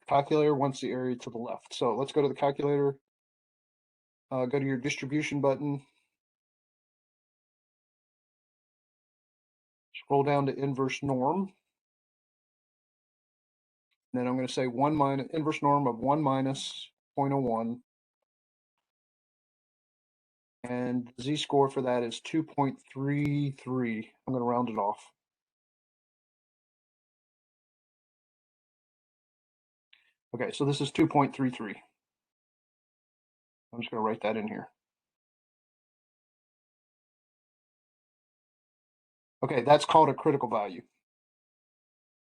The calculator wants the area to the left. So let's go to the calculator, go to your distribution button, scroll down to inverse norm. And then I'm going to say inverse norm of 1 minus 0.01. And the z-score for that is 2.33. I'm going to round it off. Okay, so this is 2.33. I'm just going to write that in here. Okay, that's called a critical value.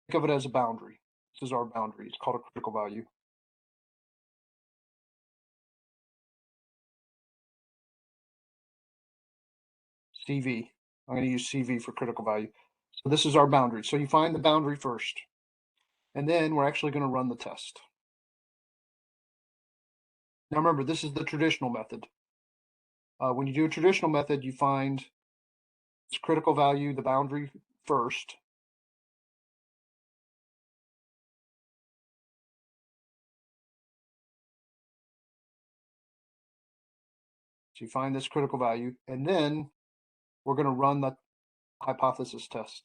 Think of it as a boundary. This is our boundary. It's called a critical value. CV. I'm going to use CV for critical value. So this is our boundary. So you find the boundary first. And then we're actually going to run the test. Now remember, this is the traditional method. When you do a traditional method, you find this critical value, the boundary first. So you find this critical value, and then we're going to run the hypothesis test.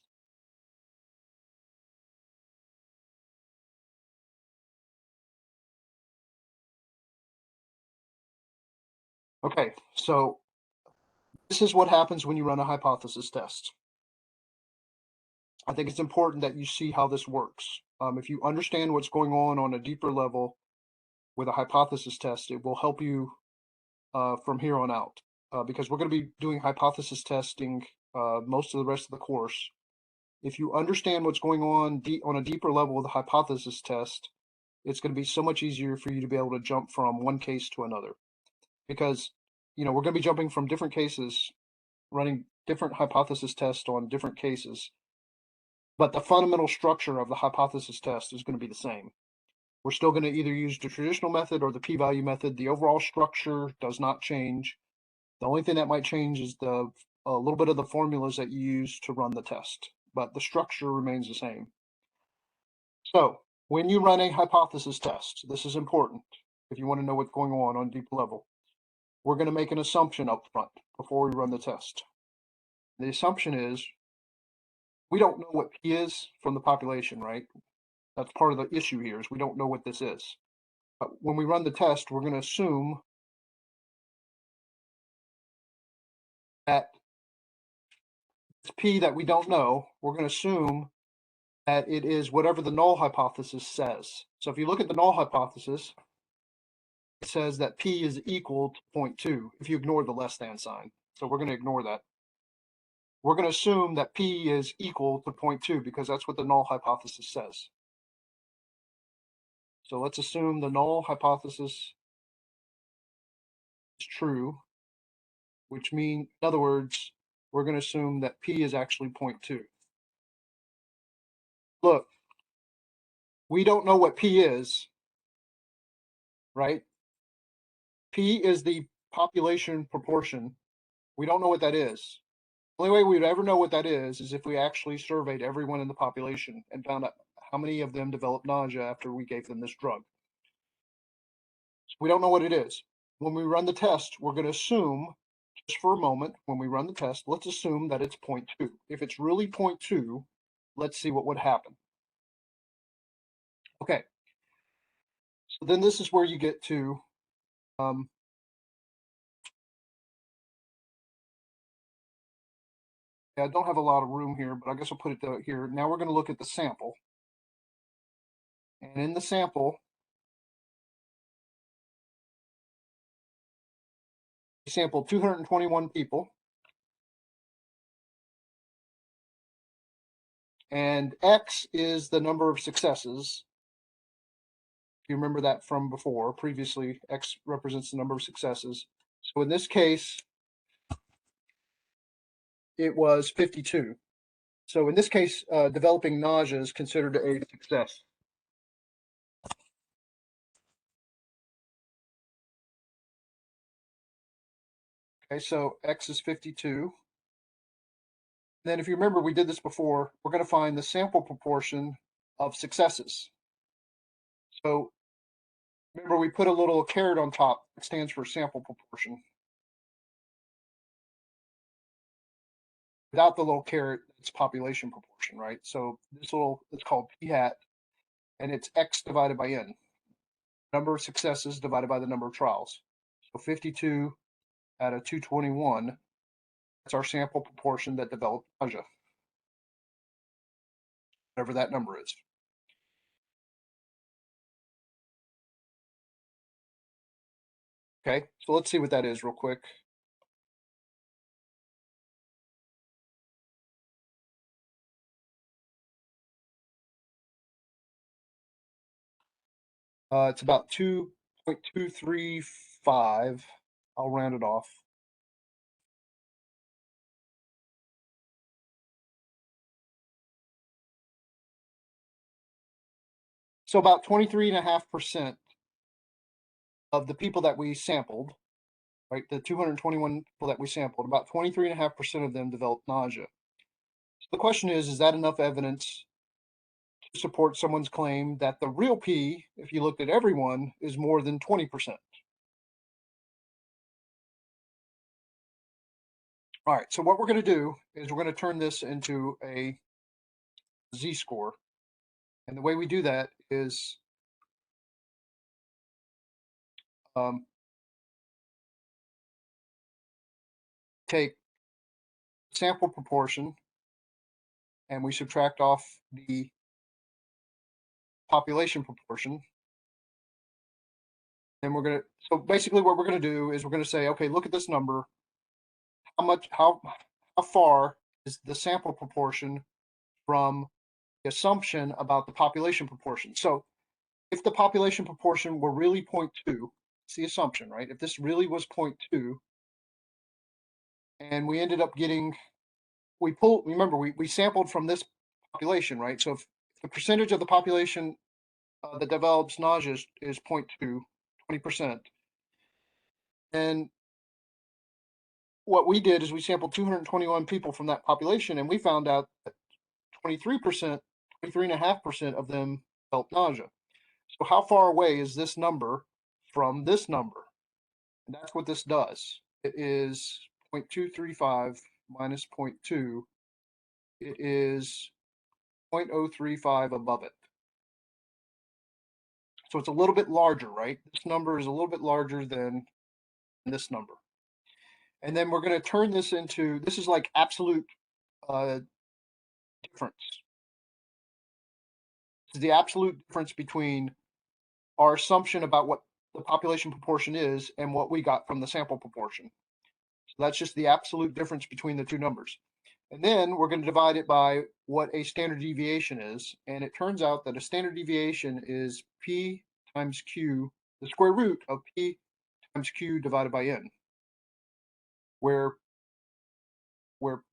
Okay, so this is what happens when you run a hypothesis test. I think it's important that you see how this works. If you understand what's going on a deeper level with a hypothesis test, it will help you from here on out, because we're going to be doing hypothesis testing most of the rest of the course. If you understand what's going on a deeper level with a hypothesis test, it's going to be so much easier for you to be able to jump from one case to another, because we're going to be jumping from different cases, running different hypothesis tests on different cases, but the fundamental structure of the hypothesis test is going to be the same. We're still going to either use the traditional method or the p-value method. The overall structure does not change. The only thing that might change is a little bit of the formulas that you use to run the test, but the structure remains the same. So when you run a hypothesis test, this is important if you want to know what's going on a deep level. We're going to make an assumption up front before we run the test. The assumption is we don't know what P is from the population, right? That's part of the issue here, is we don't know what this is. But when we run the test, we're going to assume that it's P that we don't know. We're going to assume that it is whatever the null hypothesis says. So if you look at the null hypothesis, it says that P is equal to 0.2 if you ignore the less than sign. So we're going to ignore that. We're going to assume that P is equal to 0.2 because that's what the null hypothesis says. So let's assume the null hypothesis is true, which means, in other words, we're going to assume that P is actually 0.2. Look, we don't know what P is, right? P is the population proportion. We don't know what that is. The only way we'd ever know what that is if we actually surveyed everyone in the population and found out how many of them developed nausea after we gave them this drug. We don't know what it is. When we run the test, we're going to assume, just for a moment, when we run the test, let's assume that it's 0.2. If it's really 0.2, let's see what would happen. Okay. So then this is where you get to I don't have a lot of room here, but I guess I'll put it here. Now we're going to look at the sample. And in the sample, we sampled 221 people. And X is the number of successes. If you remember that from before, previously, X represents the number of successes. So in this case, it was 52. So in this case, developing nausea is considered a success. Okay, so X is 52. Then if you remember, we did this before, we're going to find the sample proportion of successes. So remember, we put a little caret on top. It stands for sample proportion. Without the little caret, it's population proportion, right? So this it's called p hat, and it's X divided by N. Number of successes divided by the number of trials. So 52 out of 221, that's our sample proportion that developed nausea, whatever that number is. Okay, so let's see what that is real quick. It's about 2.235. I'll round it off. So about 23.5% of the people that we sampled, right, the 221 people that we sampled, about 23.5% of them developed nausea. So the question is that enough evidence to support someone's claim that the real P, if you looked at everyone, is more than 20%? All right, so what we're going to do is we're going to turn this into a z-score. And the way we do that is take sample proportion and we subtract off the population proportion. And we're going to, so basically what we're going to do is we're going to say, okay, look at this number. How far is the sample proportion from the assumption about the population proportion? So if the population proportion were really 0.2, it's the assumption, right? If this really was 0.2, and we ended up getting, remember, we sampled from this population, right? So if the percentage of the population that develops nausea is 0.2, 20%, and what we did is we sampled 221 people from that population, and we found out that 23%, 23.5% of them felt nausea. So how far away is this number from this number? And that's what this does. It is 0.235 minus 0.2. It is 0.035 above it. So it's a little bit larger, right? This number is a little bit larger than this number. And then we're going to turn this into, this is like absolute difference. This is the absolute difference between our assumption about what the population proportion is and what we got from the sample proportion. So that's just the absolute difference between the two numbers. And then we're going to divide it by what a standard deviation is. And it turns out that a standard deviation is P times Q, the square root of P times Q divided by N, where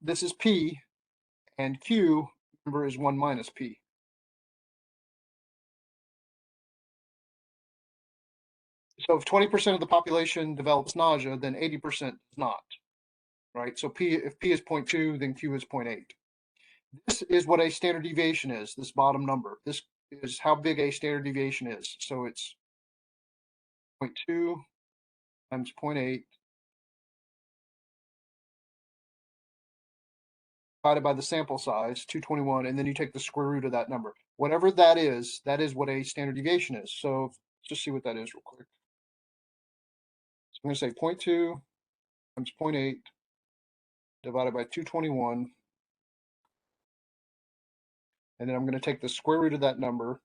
this is P and Q, remember, is 1 minus P. So if 20% of the population develops nausea, then 80% does not, right? So if P is 0.2, then Q is 0.8. This is what a standard deviation is, this bottom number. This is how big a standard deviation is. So it's 0.2 times 0.8 divided by the sample size, 221, and then you take the square root of that number. Whatever that is what a standard deviation is. So let's just see what that is real quick. So I'm going to say 0.2 times 0.8 divided by 221. And then I'm going to take the square root of that number.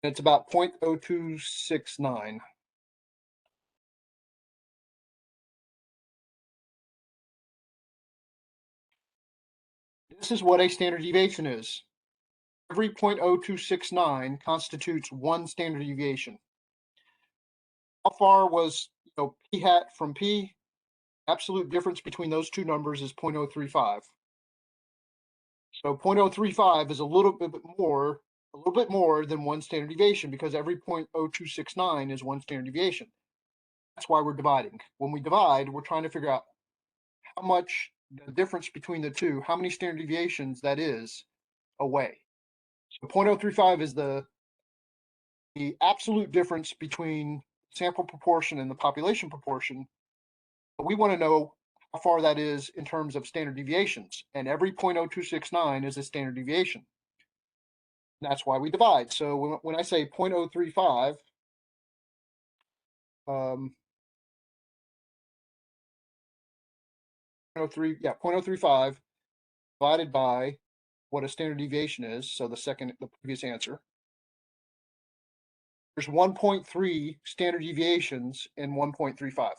It's about 0.0269. This is what a standard deviation is. Every 0.0269 constitutes one standard deviation. How far was P hat from P? Absolute difference between those two numbers is 0.035. So 0.035 is a little bit more than one standard deviation because every 0.0269 is one standard deviation. That's why we're dividing. When we divide, we're trying to figure out how much the difference between the two, how many standard deviations that is away. So 0.035 is the absolute difference between sample proportion and the population proportion. But we want to know how far that is in terms of standard deviations. And every 0.0269 is a standard deviation. That's why we divide. So when I say 0.035, 0.035 divided by what a standard deviation is. So the previous answer. There's 1.3 standard deviations in 1.35.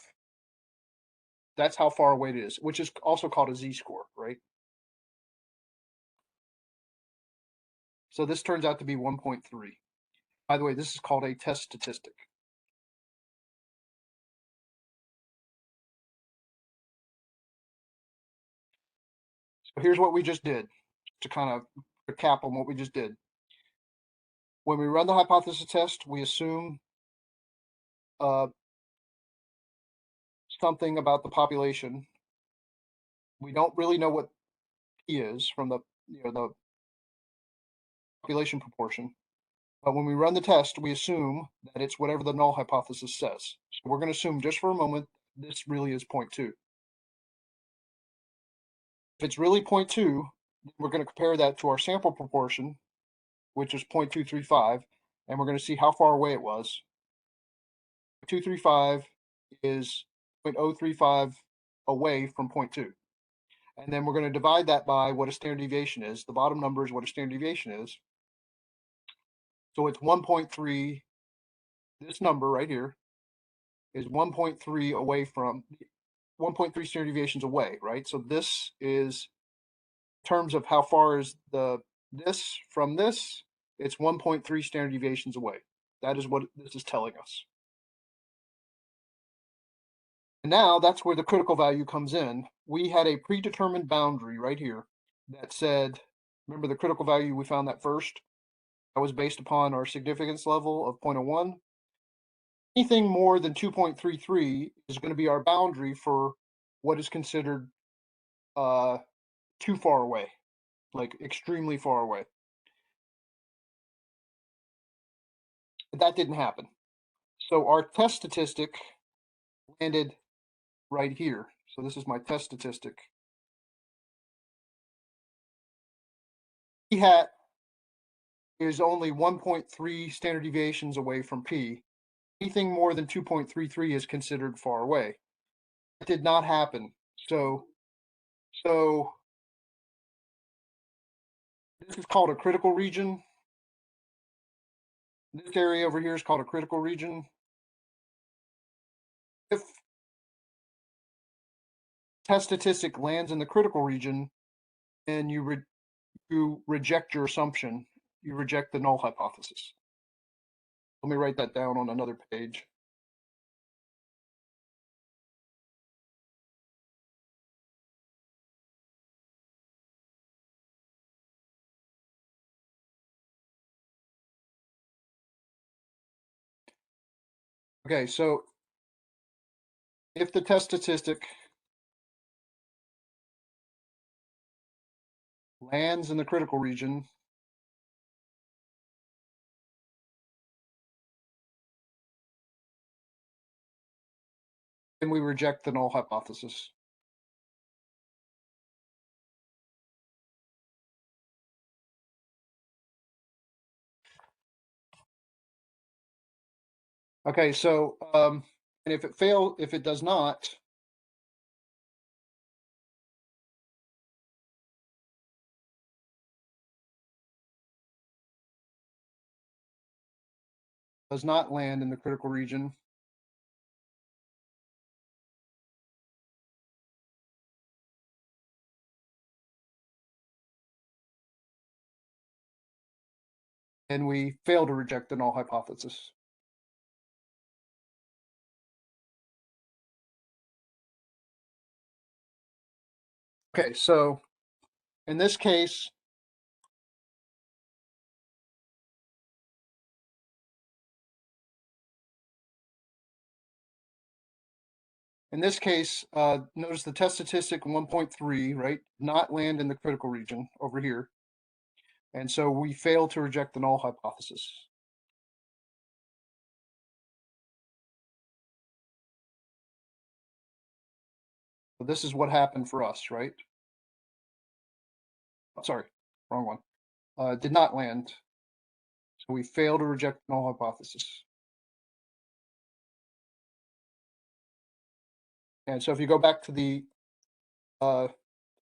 That's how far away it is, which is also called a z-score, right? So this turns out to be 1.3. By the way, this is called a test statistic. So here's what we just did, to kind of recap on what we just did. When we run the hypothesis test, we assume something about the population. We don't really know what P is from the population proportion. But when we run the test, we assume that it's whatever the null hypothesis says. So we're going to assume just for a moment this really is 0.2. If it's really 0.2, we're going to compare that to our sample proportion, which is 0.235, and we're going to see how far away it was. 235 is 0.035 away from 0.2. And then we're going to divide that by what a standard deviation is. The bottom number is what a standard deviation is. So it's 1.3. This number right here is 1.3 away from 1.3 standard deviations away, right? So this is in terms of how far is this from this, it's 1.3 standard deviations away. That is what this is telling us. And now that's where the critical value comes in. We had a predetermined boundary right here that said, remember the critical value we found that first? That was based upon our significance level of 0.01. Anything more than 2.33 is going to be our boundary for what is considered too far away, like extremely far away. That didn't happen. So our test statistic landed right here. So this is my test statistic. P hat is only 1.3 standard deviations away from P. Anything more than 2.33 is considered far away. It did not happen. So this is called a critical region. This area over here is called a critical region. If test statistic lands in the critical region, then you reject your assumption. You reject the null hypothesis. Let me write that down on another page. Okay, so if the test statistic lands in the critical region, then we reject the null hypothesis. Okay, so and if it does not, does not land in the critical region, and we fail to reject the null hypothesis. Okay, so in this case, notice the test statistic 1.3, right? Not land in the critical region over here. And so we fail to reject the null hypothesis. So this is what happened for us, right? Sorry, wrong one. Did not land. So we fail to reject the null hypothesis. And so if you go back to the thing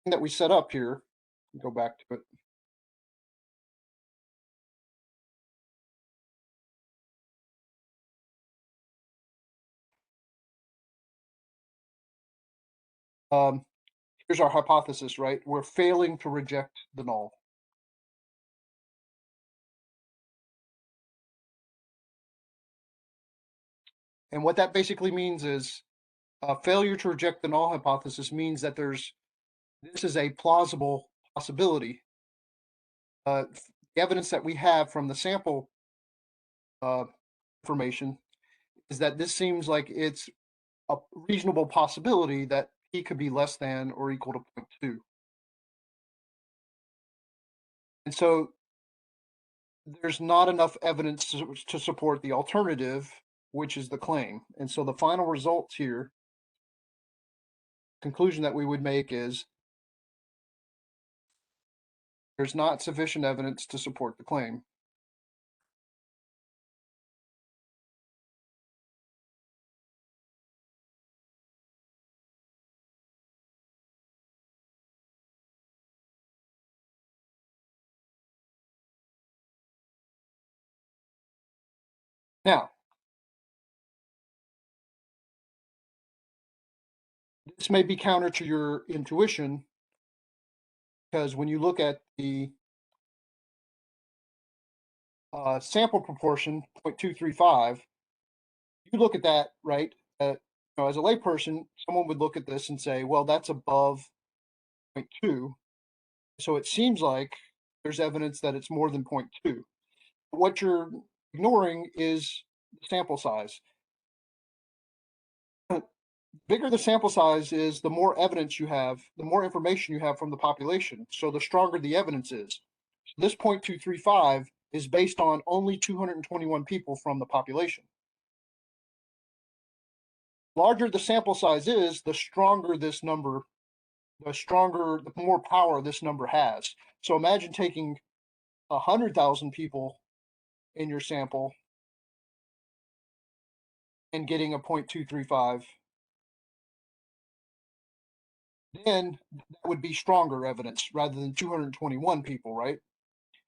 that we set up here, go back to it. Here's our hypothesis, right? We're failing to reject the null. And what that basically means is failure to reject the null hypothesis means that this is a plausible possibility. The evidence that we have from the sample information is that this seems like it's a reasonable possibility that P could be less than or equal to 0.2. And so there's not enough evidence to support the alternative, which is the claim. And so the final result here, conclusion that we would make is there's not sufficient evidence to support the claim. Now, this may be counter to your intuition because when you look at the sample proportion, 0.235, you look at that, right? As a layperson, someone would look at this and say, well, that's above 0.2. So it seems like there's evidence that it's more than 0.2. What you're ignoring is the sample size. The bigger the sample size is, the more evidence you have, the more information you have from the population. So the stronger the evidence is. So this 0.235 is based on only 221 people from the population. Larger the sample size is, the stronger this number, the more power this number has. So imagine taking 100,000 people in your sample and getting a 0.235. Then that would be stronger evidence rather than 221 people, right?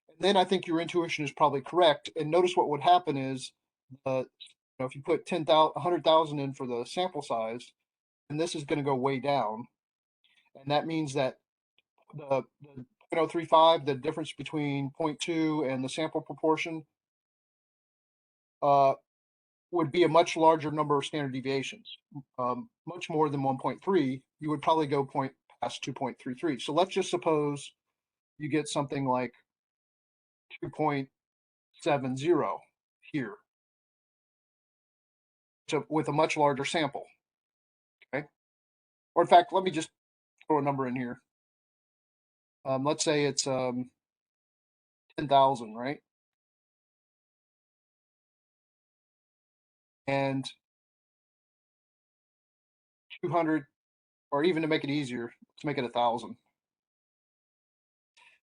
And then I think your intuition is probably correct. And notice what would happen is, if you put 10,000, 100,000 in for the sample size, and this is going to go way down, and that means that the 0.035, the difference between 0.2 and the sample proportion, would be a much larger number of standard deviations, much more than 1.3. You would probably go past 2.33. So let's just suppose you get something like 2.70 here, with a much larger sample. Okay. Or in fact, let me just throw a number in here. Let's say it's 10,000, right? And 200, or even to make it easier, let's make it 1,000.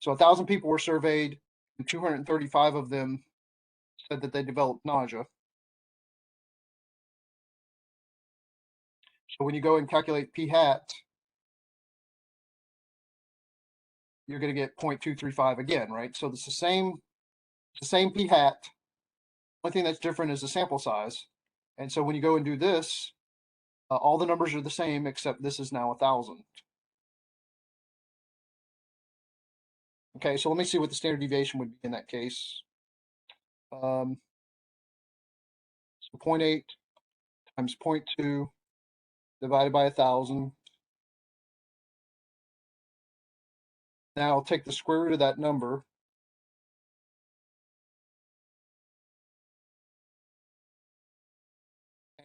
So 1,000 people were surveyed, and 235 of them said that they developed nausea. So when you go and calculate p hat, you're going to get 0.235 again, right? So it's the same p hat. One thing that's different is the sample size. And so when you go and do this, all the numbers are the same, except this is now 1,000. Okay, so let me see what the standard deviation would be in that case. So 0.8 times 0.2 divided by 1,000. Now I'll take the square root of that number.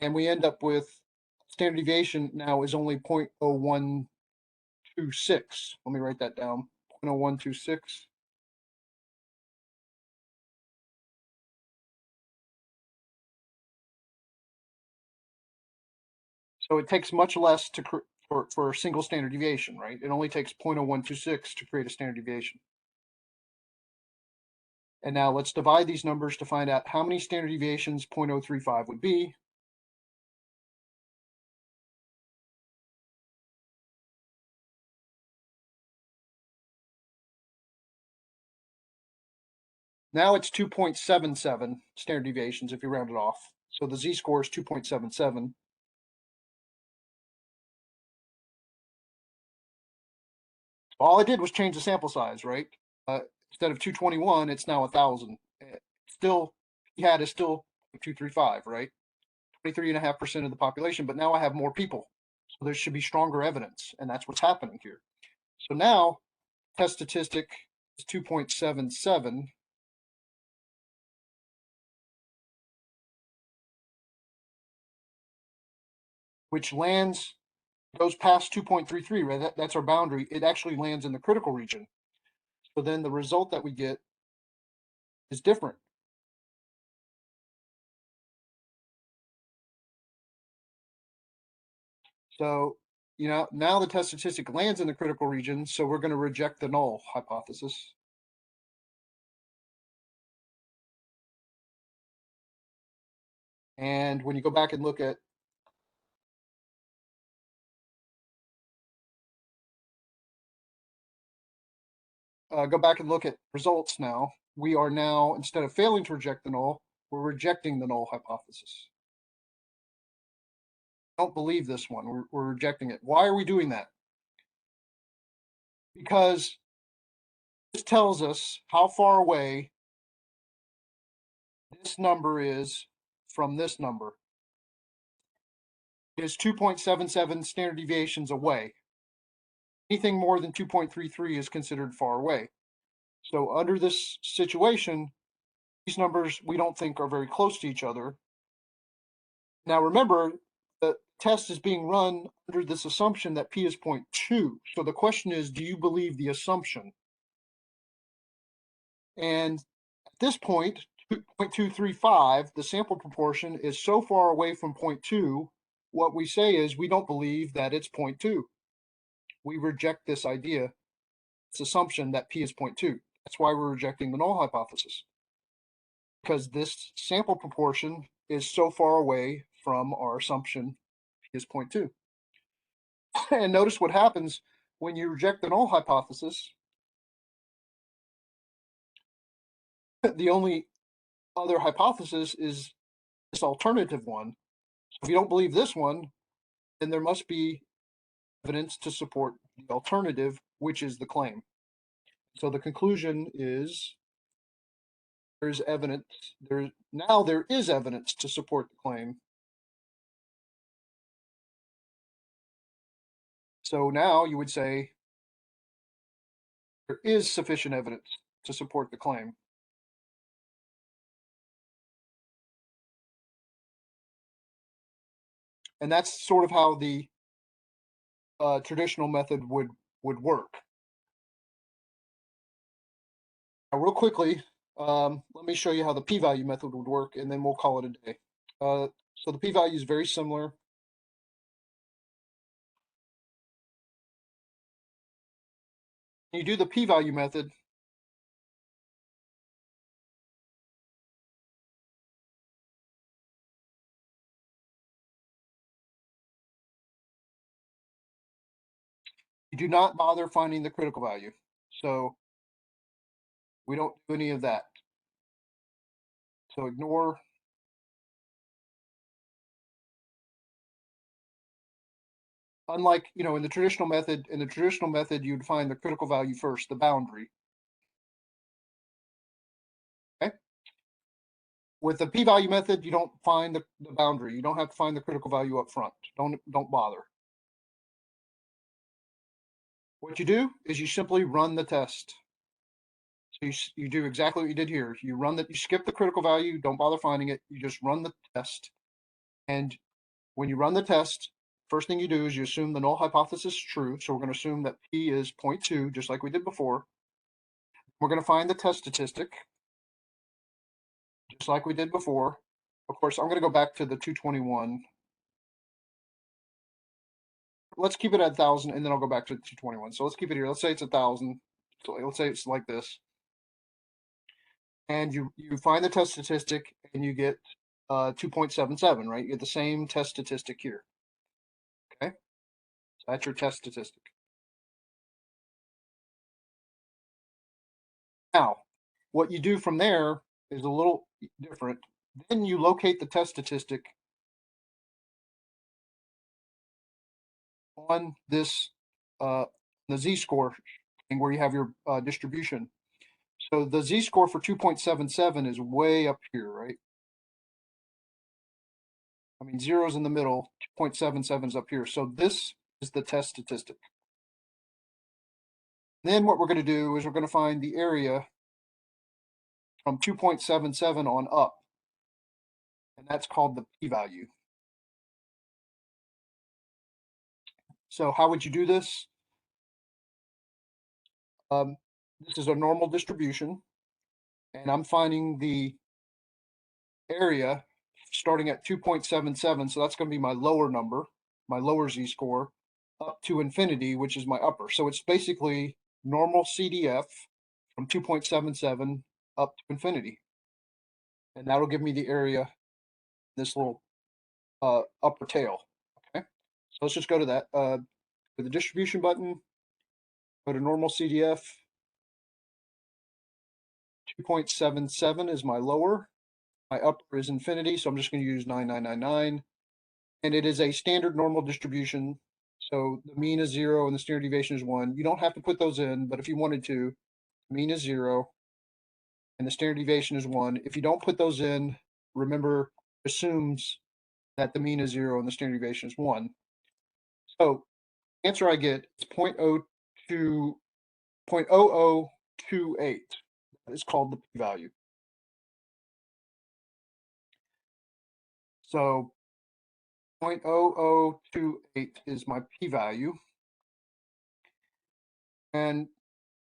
And we end up with standard deviation now is only 0.0126. Let me write that down. 0.0126. So it takes much less for a single standard deviation, right? It only takes 0.0126 to create a standard deviation. And now let's divide these numbers to find out how many standard deviations 0.035 would be. Now it's 2.77 standard deviations if you round it off. So the z-score is 2.77. All I did was change the sample size, right? Instead of 221, it's now 1,000. Still, p-hat is still 235, right? 23.5% of the population, but now I have more people. So there should be stronger evidence, and that's what's happening here. So now, test statistic is 2.77. Which goes past 2.33, right? That's our boundary. It actually lands in the critical region. So then the result that we get is different. So, now the test statistic lands in the critical region, so we're going to reject the null hypothesis. And when you go back and look at results now, we are now, instead of failing to reject the null, we're rejecting the null hypothesis. Don't believe this one. We're rejecting it. Why are we doing that? Because this tells us how far away this number is from this number. It is 2.77 standard deviations away. Anything more than 2.33 is considered far away. So under this situation, these numbers we don't think are very close to each other. Now remember, the test is being run under this assumption that p is 0.2. So the question is, do you believe the assumption? And at this point, 0.235, the sample proportion is so far away from 0.2, what we say is we don't believe that it's 0.2. We reject this idea, this assumption that p is 0.2. That's why we're rejecting the null hypothesis, because this sample proportion is so far away from our assumption p is 0.2. And notice what happens when you reject the null hypothesis. The only other hypothesis is this alternative one. If you don't believe this one, then there must be evidence to support the alternative, which is the claim. So the conclusion is there's evidence. There is evidence to support the claim. So now you would say there is sufficient evidence to support the claim. And that's sort of how the traditional method would work. Now, real quickly, let me show you how the p-value method would work, and then we'll call it a day. So the p-value is very similar. When you do the p-value method, you do not bother finding the critical value. So we don't do any of that. So ignore. Unlike, in the traditional method, you'd find the critical value first, the boundary. Okay. With the p-value method, you don't find the boundary. You don't have to find the critical value up front. Don't bother. What you do is you simply run the test. So you do exactly what you did here. You skip the critical value, don't bother finding it. You just run the test. And when you run the test, first thing you do is you assume the null hypothesis is true. So we're going to assume that p is 0.2, just like we did before. We're going to find the test statistic, just like we did before. Of course, I'm going to go back to the 221. Let's keep it at 1,000, and then I'll go back to 221. So let's keep it here. Let's say it's 1,000. So let's say it's like this. And you find the test statistic, and you get 2.77, right? You get the same test statistic here. Okay, so that's your test statistic. Now, what you do from there is a little different. Then you locate the test statistic on this the z-score, where you have your distribution. So the z-score for 2.77 is way up here, right? I mean, zero's in the middle, 2.77 is up here. So this is the test statistic. Then what we're going to do is we're going to find the area from 2.77 on up, and that's called the p-value. So how would you do this? This is a normal distribution, and I'm finding the area starting at 2.77, so that's going to be my lower number, my lower z-score, up to infinity, which is my upper. So it's basically normal CDF from 2.77 up to infinity. And that'll give me the area, this little upper tail. Okay, so let's just go to that. With the distribution button, go to normal CDF. 2.77 is my lower. My upper is infinity, so I'm just going to use 9999. And it is a standard normal distribution. So the mean is 0 and the standard deviation is 1. You don't have to put those in, but if you wanted to, mean is 0 and the standard deviation is 1. If you don't put those in, remember, assumes that the mean is 0 and the standard deviation is 1. So the answer I get is 0.0028. That is called the p-value. So 0.0028 is my p-value. And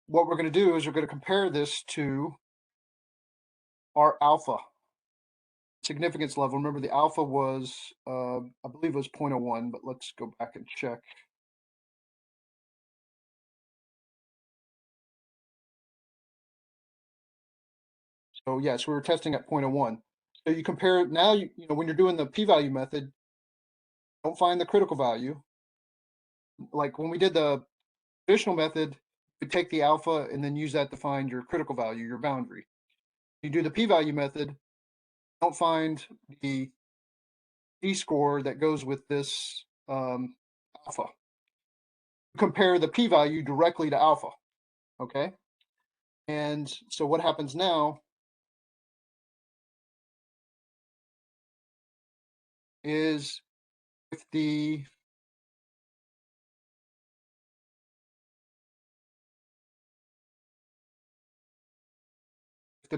what we're going to do is we're going to compare this to our alpha significance level. Remember, the alpha was, I believe it was 0.01, but let's go back and check. So yes, we were testing at 0.01. So you compare it now, you know, when you're doing the p-value method, don't find the critical value. Like when we did the traditional method, you take the alpha and then use that to find your critical value, your boundary. You do the p-value method, don't find the z-score that goes with this alpha. Compare the p-value directly to alpha, okay? And so what happens now is if the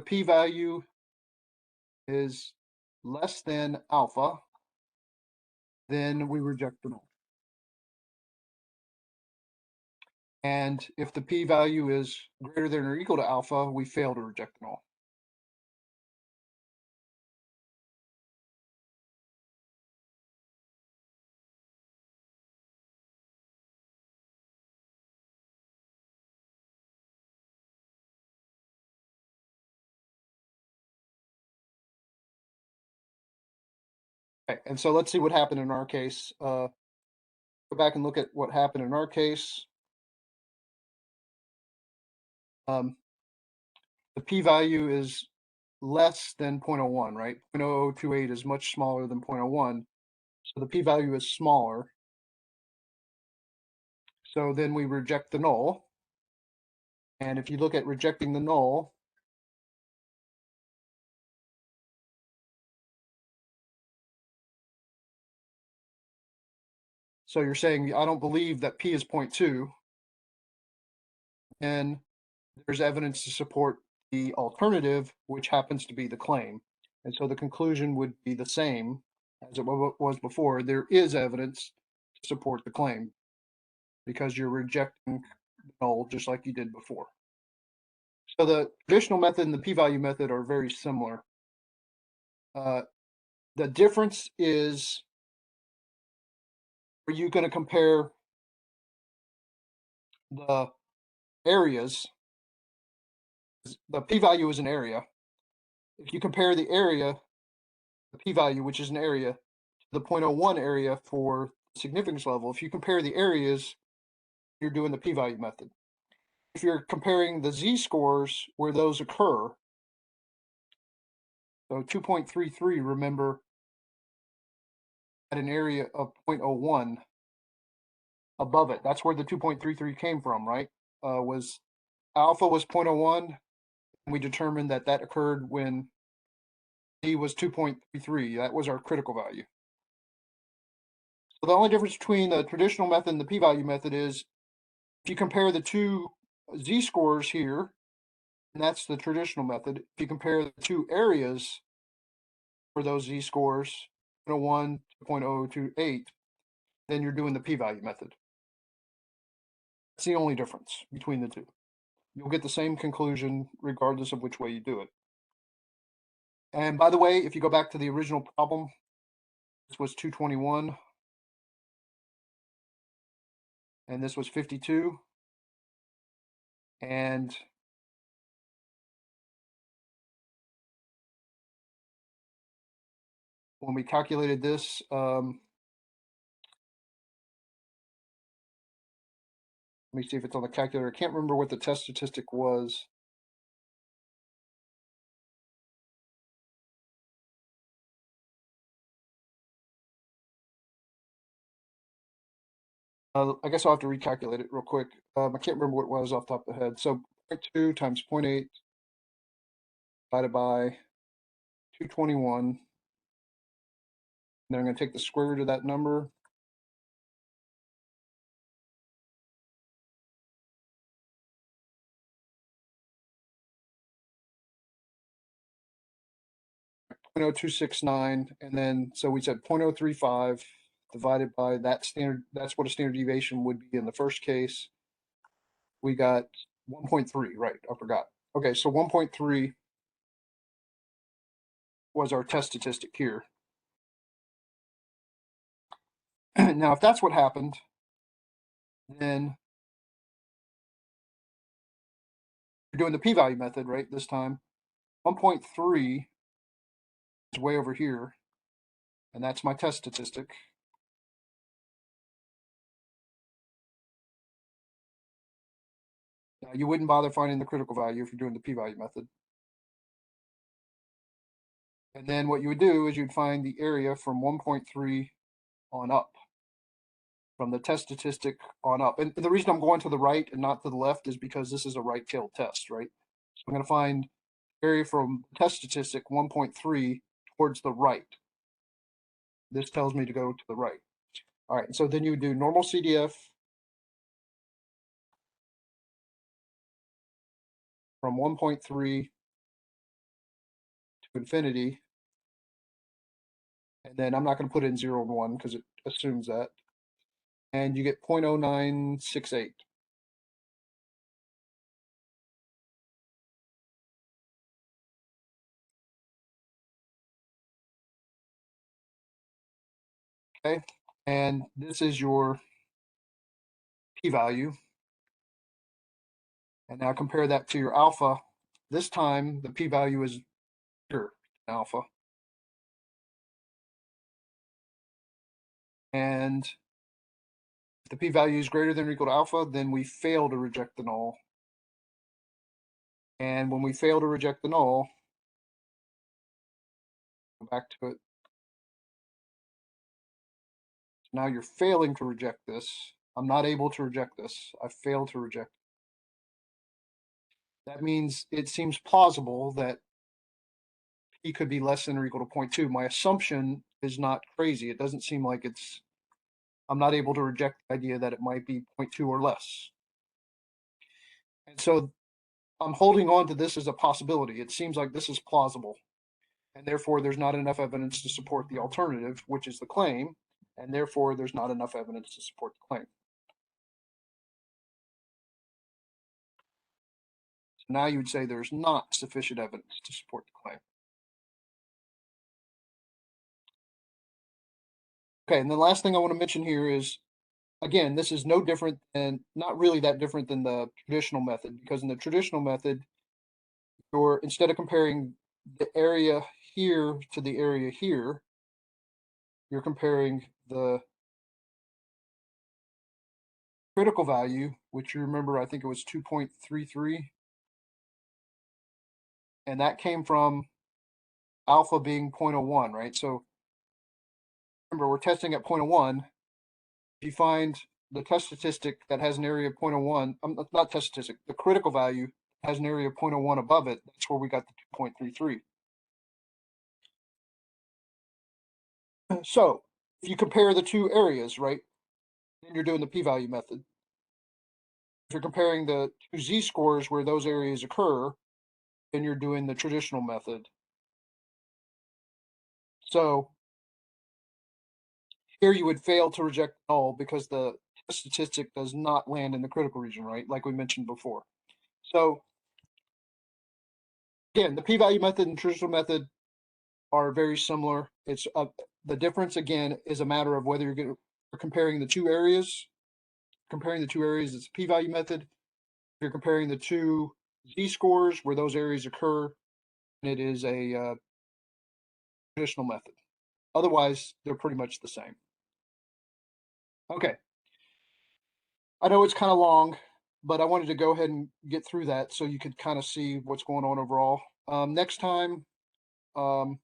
p-value is less than alpha, then we reject the null. And if the p-value is greater than or equal to alpha, we fail to reject the null. Okay, and so let's see what happened in our case. Go back and look at what happened in our case. The p-value is less than 0.01, right? 0.0028 is much smaller than 0.01. So the p-value is smaller. So then we reject the null. And if you look at rejecting the null, so you're saying, I don't believe that p is 0.2, and there's evidence to support the alternative, which happens to be the claim. And so the conclusion would be the same as it was before. There is evidence to support the claim because you're rejecting the null just like you did before. So the traditional method and the p-value method are very similar. The difference is, are you going to compare the areas? The p-value is an area. If you compare the area, the p-value, which is an area, to the 0.01 area for significance level, if you compare the areas, you're doing the p-value method. If you're comparing the z-scores where those occur, so 2.33, remember, at an area of 0.01 above it. That's where the 2.33 came from, right? Was alpha was 0.01, and we determined that that occurred when z was 2.33. That was our critical value. So the only difference between the traditional method and the p-value method is if you compare the two z-scores here, and that's the traditional method, if you compare the two areas for those z-scores, 0.01 to 0.028, then you're doing the p-value method. That's the only difference between the two. You'll get the same conclusion regardless of which way you do it. And by the way, if you go back to the original problem, this was 221 and this was 52. And when we calculated this, let me see if it's on the calculator. I can't remember what the test statistic was. I guess I'll have to recalculate it real quick. I can't remember what it was off the top of the head. So 0.2 times 0.8 divided by 221. And then I'm going to take the square root of that number. .0269, and then so we said 0.035 divided by that standard. That's what a standard deviation would be in the first case. We got 1.3, right? I forgot. Okay, so 1.3 was our test statistic here. Now, if that's what happened, then you're doing the p-value method, right? This time, 1.3 is way over here, and that's my test statistic. Now, you wouldn't bother finding the critical value if you're doing the p-value method. And then what you would do is you'd find the area from 1.3 on up, from the test statistic on up. And the reason I'm going to the right and not to the left is because this is a right-tailed test, right? So I'm going to find area from test statistic 1.3 towards the right. This tells me to go to the right. All right, so then you would do normal CDF from 1.3 to infinity. And then I'm not going to put in 0 and 1 because it assumes that. And you get 0.0968. Okay, and this is your p-value. And now compare that to your alpha. This time the p-value is bigger than alpha. And if the p-value is greater than or equal to alpha, then we fail to reject the null. And when we fail to reject the null, go back to it. Now you're failing to reject this. I'm not able to reject this. I failed to reject. That means it seems plausible that p could be less than or equal to 0.2. My assumption is not crazy. It doesn't seem like I'm not able to reject the idea that it might be 0.2 or less. And so I'm holding on to this as a possibility. It seems like this is plausible. And therefore, there's not enough evidence to support the alternative, which is the claim. And therefore, there's not enough evidence to support the claim. So now you would say there's not sufficient evidence to support the claim. Okay, and the last thing I want to mention here is, again, this is no different and not really that different than the traditional method, because in the traditional method, you're instead of comparing the area here to the area here, you're comparing the critical value, which you remember, I think it was 2.33. And that came from alpha being 0.01, right? So remember, we're testing at 0.01. If you find the test statistic that has an area of 0.01, not test statistic, the critical value has an area of 0.01 above it, that's where we got the 2.33. So if you compare the two areas, right, then you're doing the p-value method. If you're comparing the two z-scores where those areas occur, then you're doing the traditional method. So here you would fail to reject null because the statistic does not land in the critical region, right? Like we mentioned before. So again, the p-value method and traditional method are very similar. It's the difference again is a matter of whether you're comparing the two areas. Comparing the two areas, it's a p-value method. If you're comparing the two z-scores where those areas occur, it is a traditional method. Otherwise, they're pretty much the same. Okay. I know it's kind of long, but I wanted to go ahead and get through that so you could kind of see what's going on overall. Next time, um,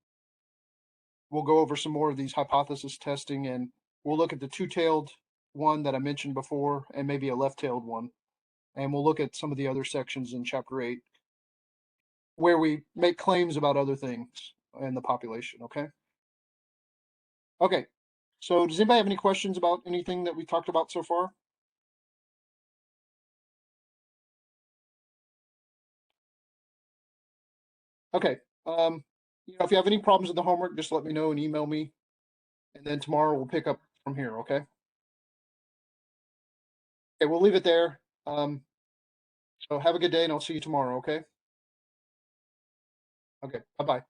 we'll go over some more of these hypothesis testing, and we'll look at the two-tailed one that I mentioned before and maybe a left-tailed one. And we'll look at some of the other sections in chapter 8 where we make claims about other things in the population, okay? Okay, so does anybody have any questions about anything that we talked about so far? Okay, if you have any problems with the homework, just let me know and email me, and then tomorrow we'll pick up from here, okay? Okay, we'll leave it there. So have a good day, and I'll see you tomorrow, okay? Okay, bye-bye.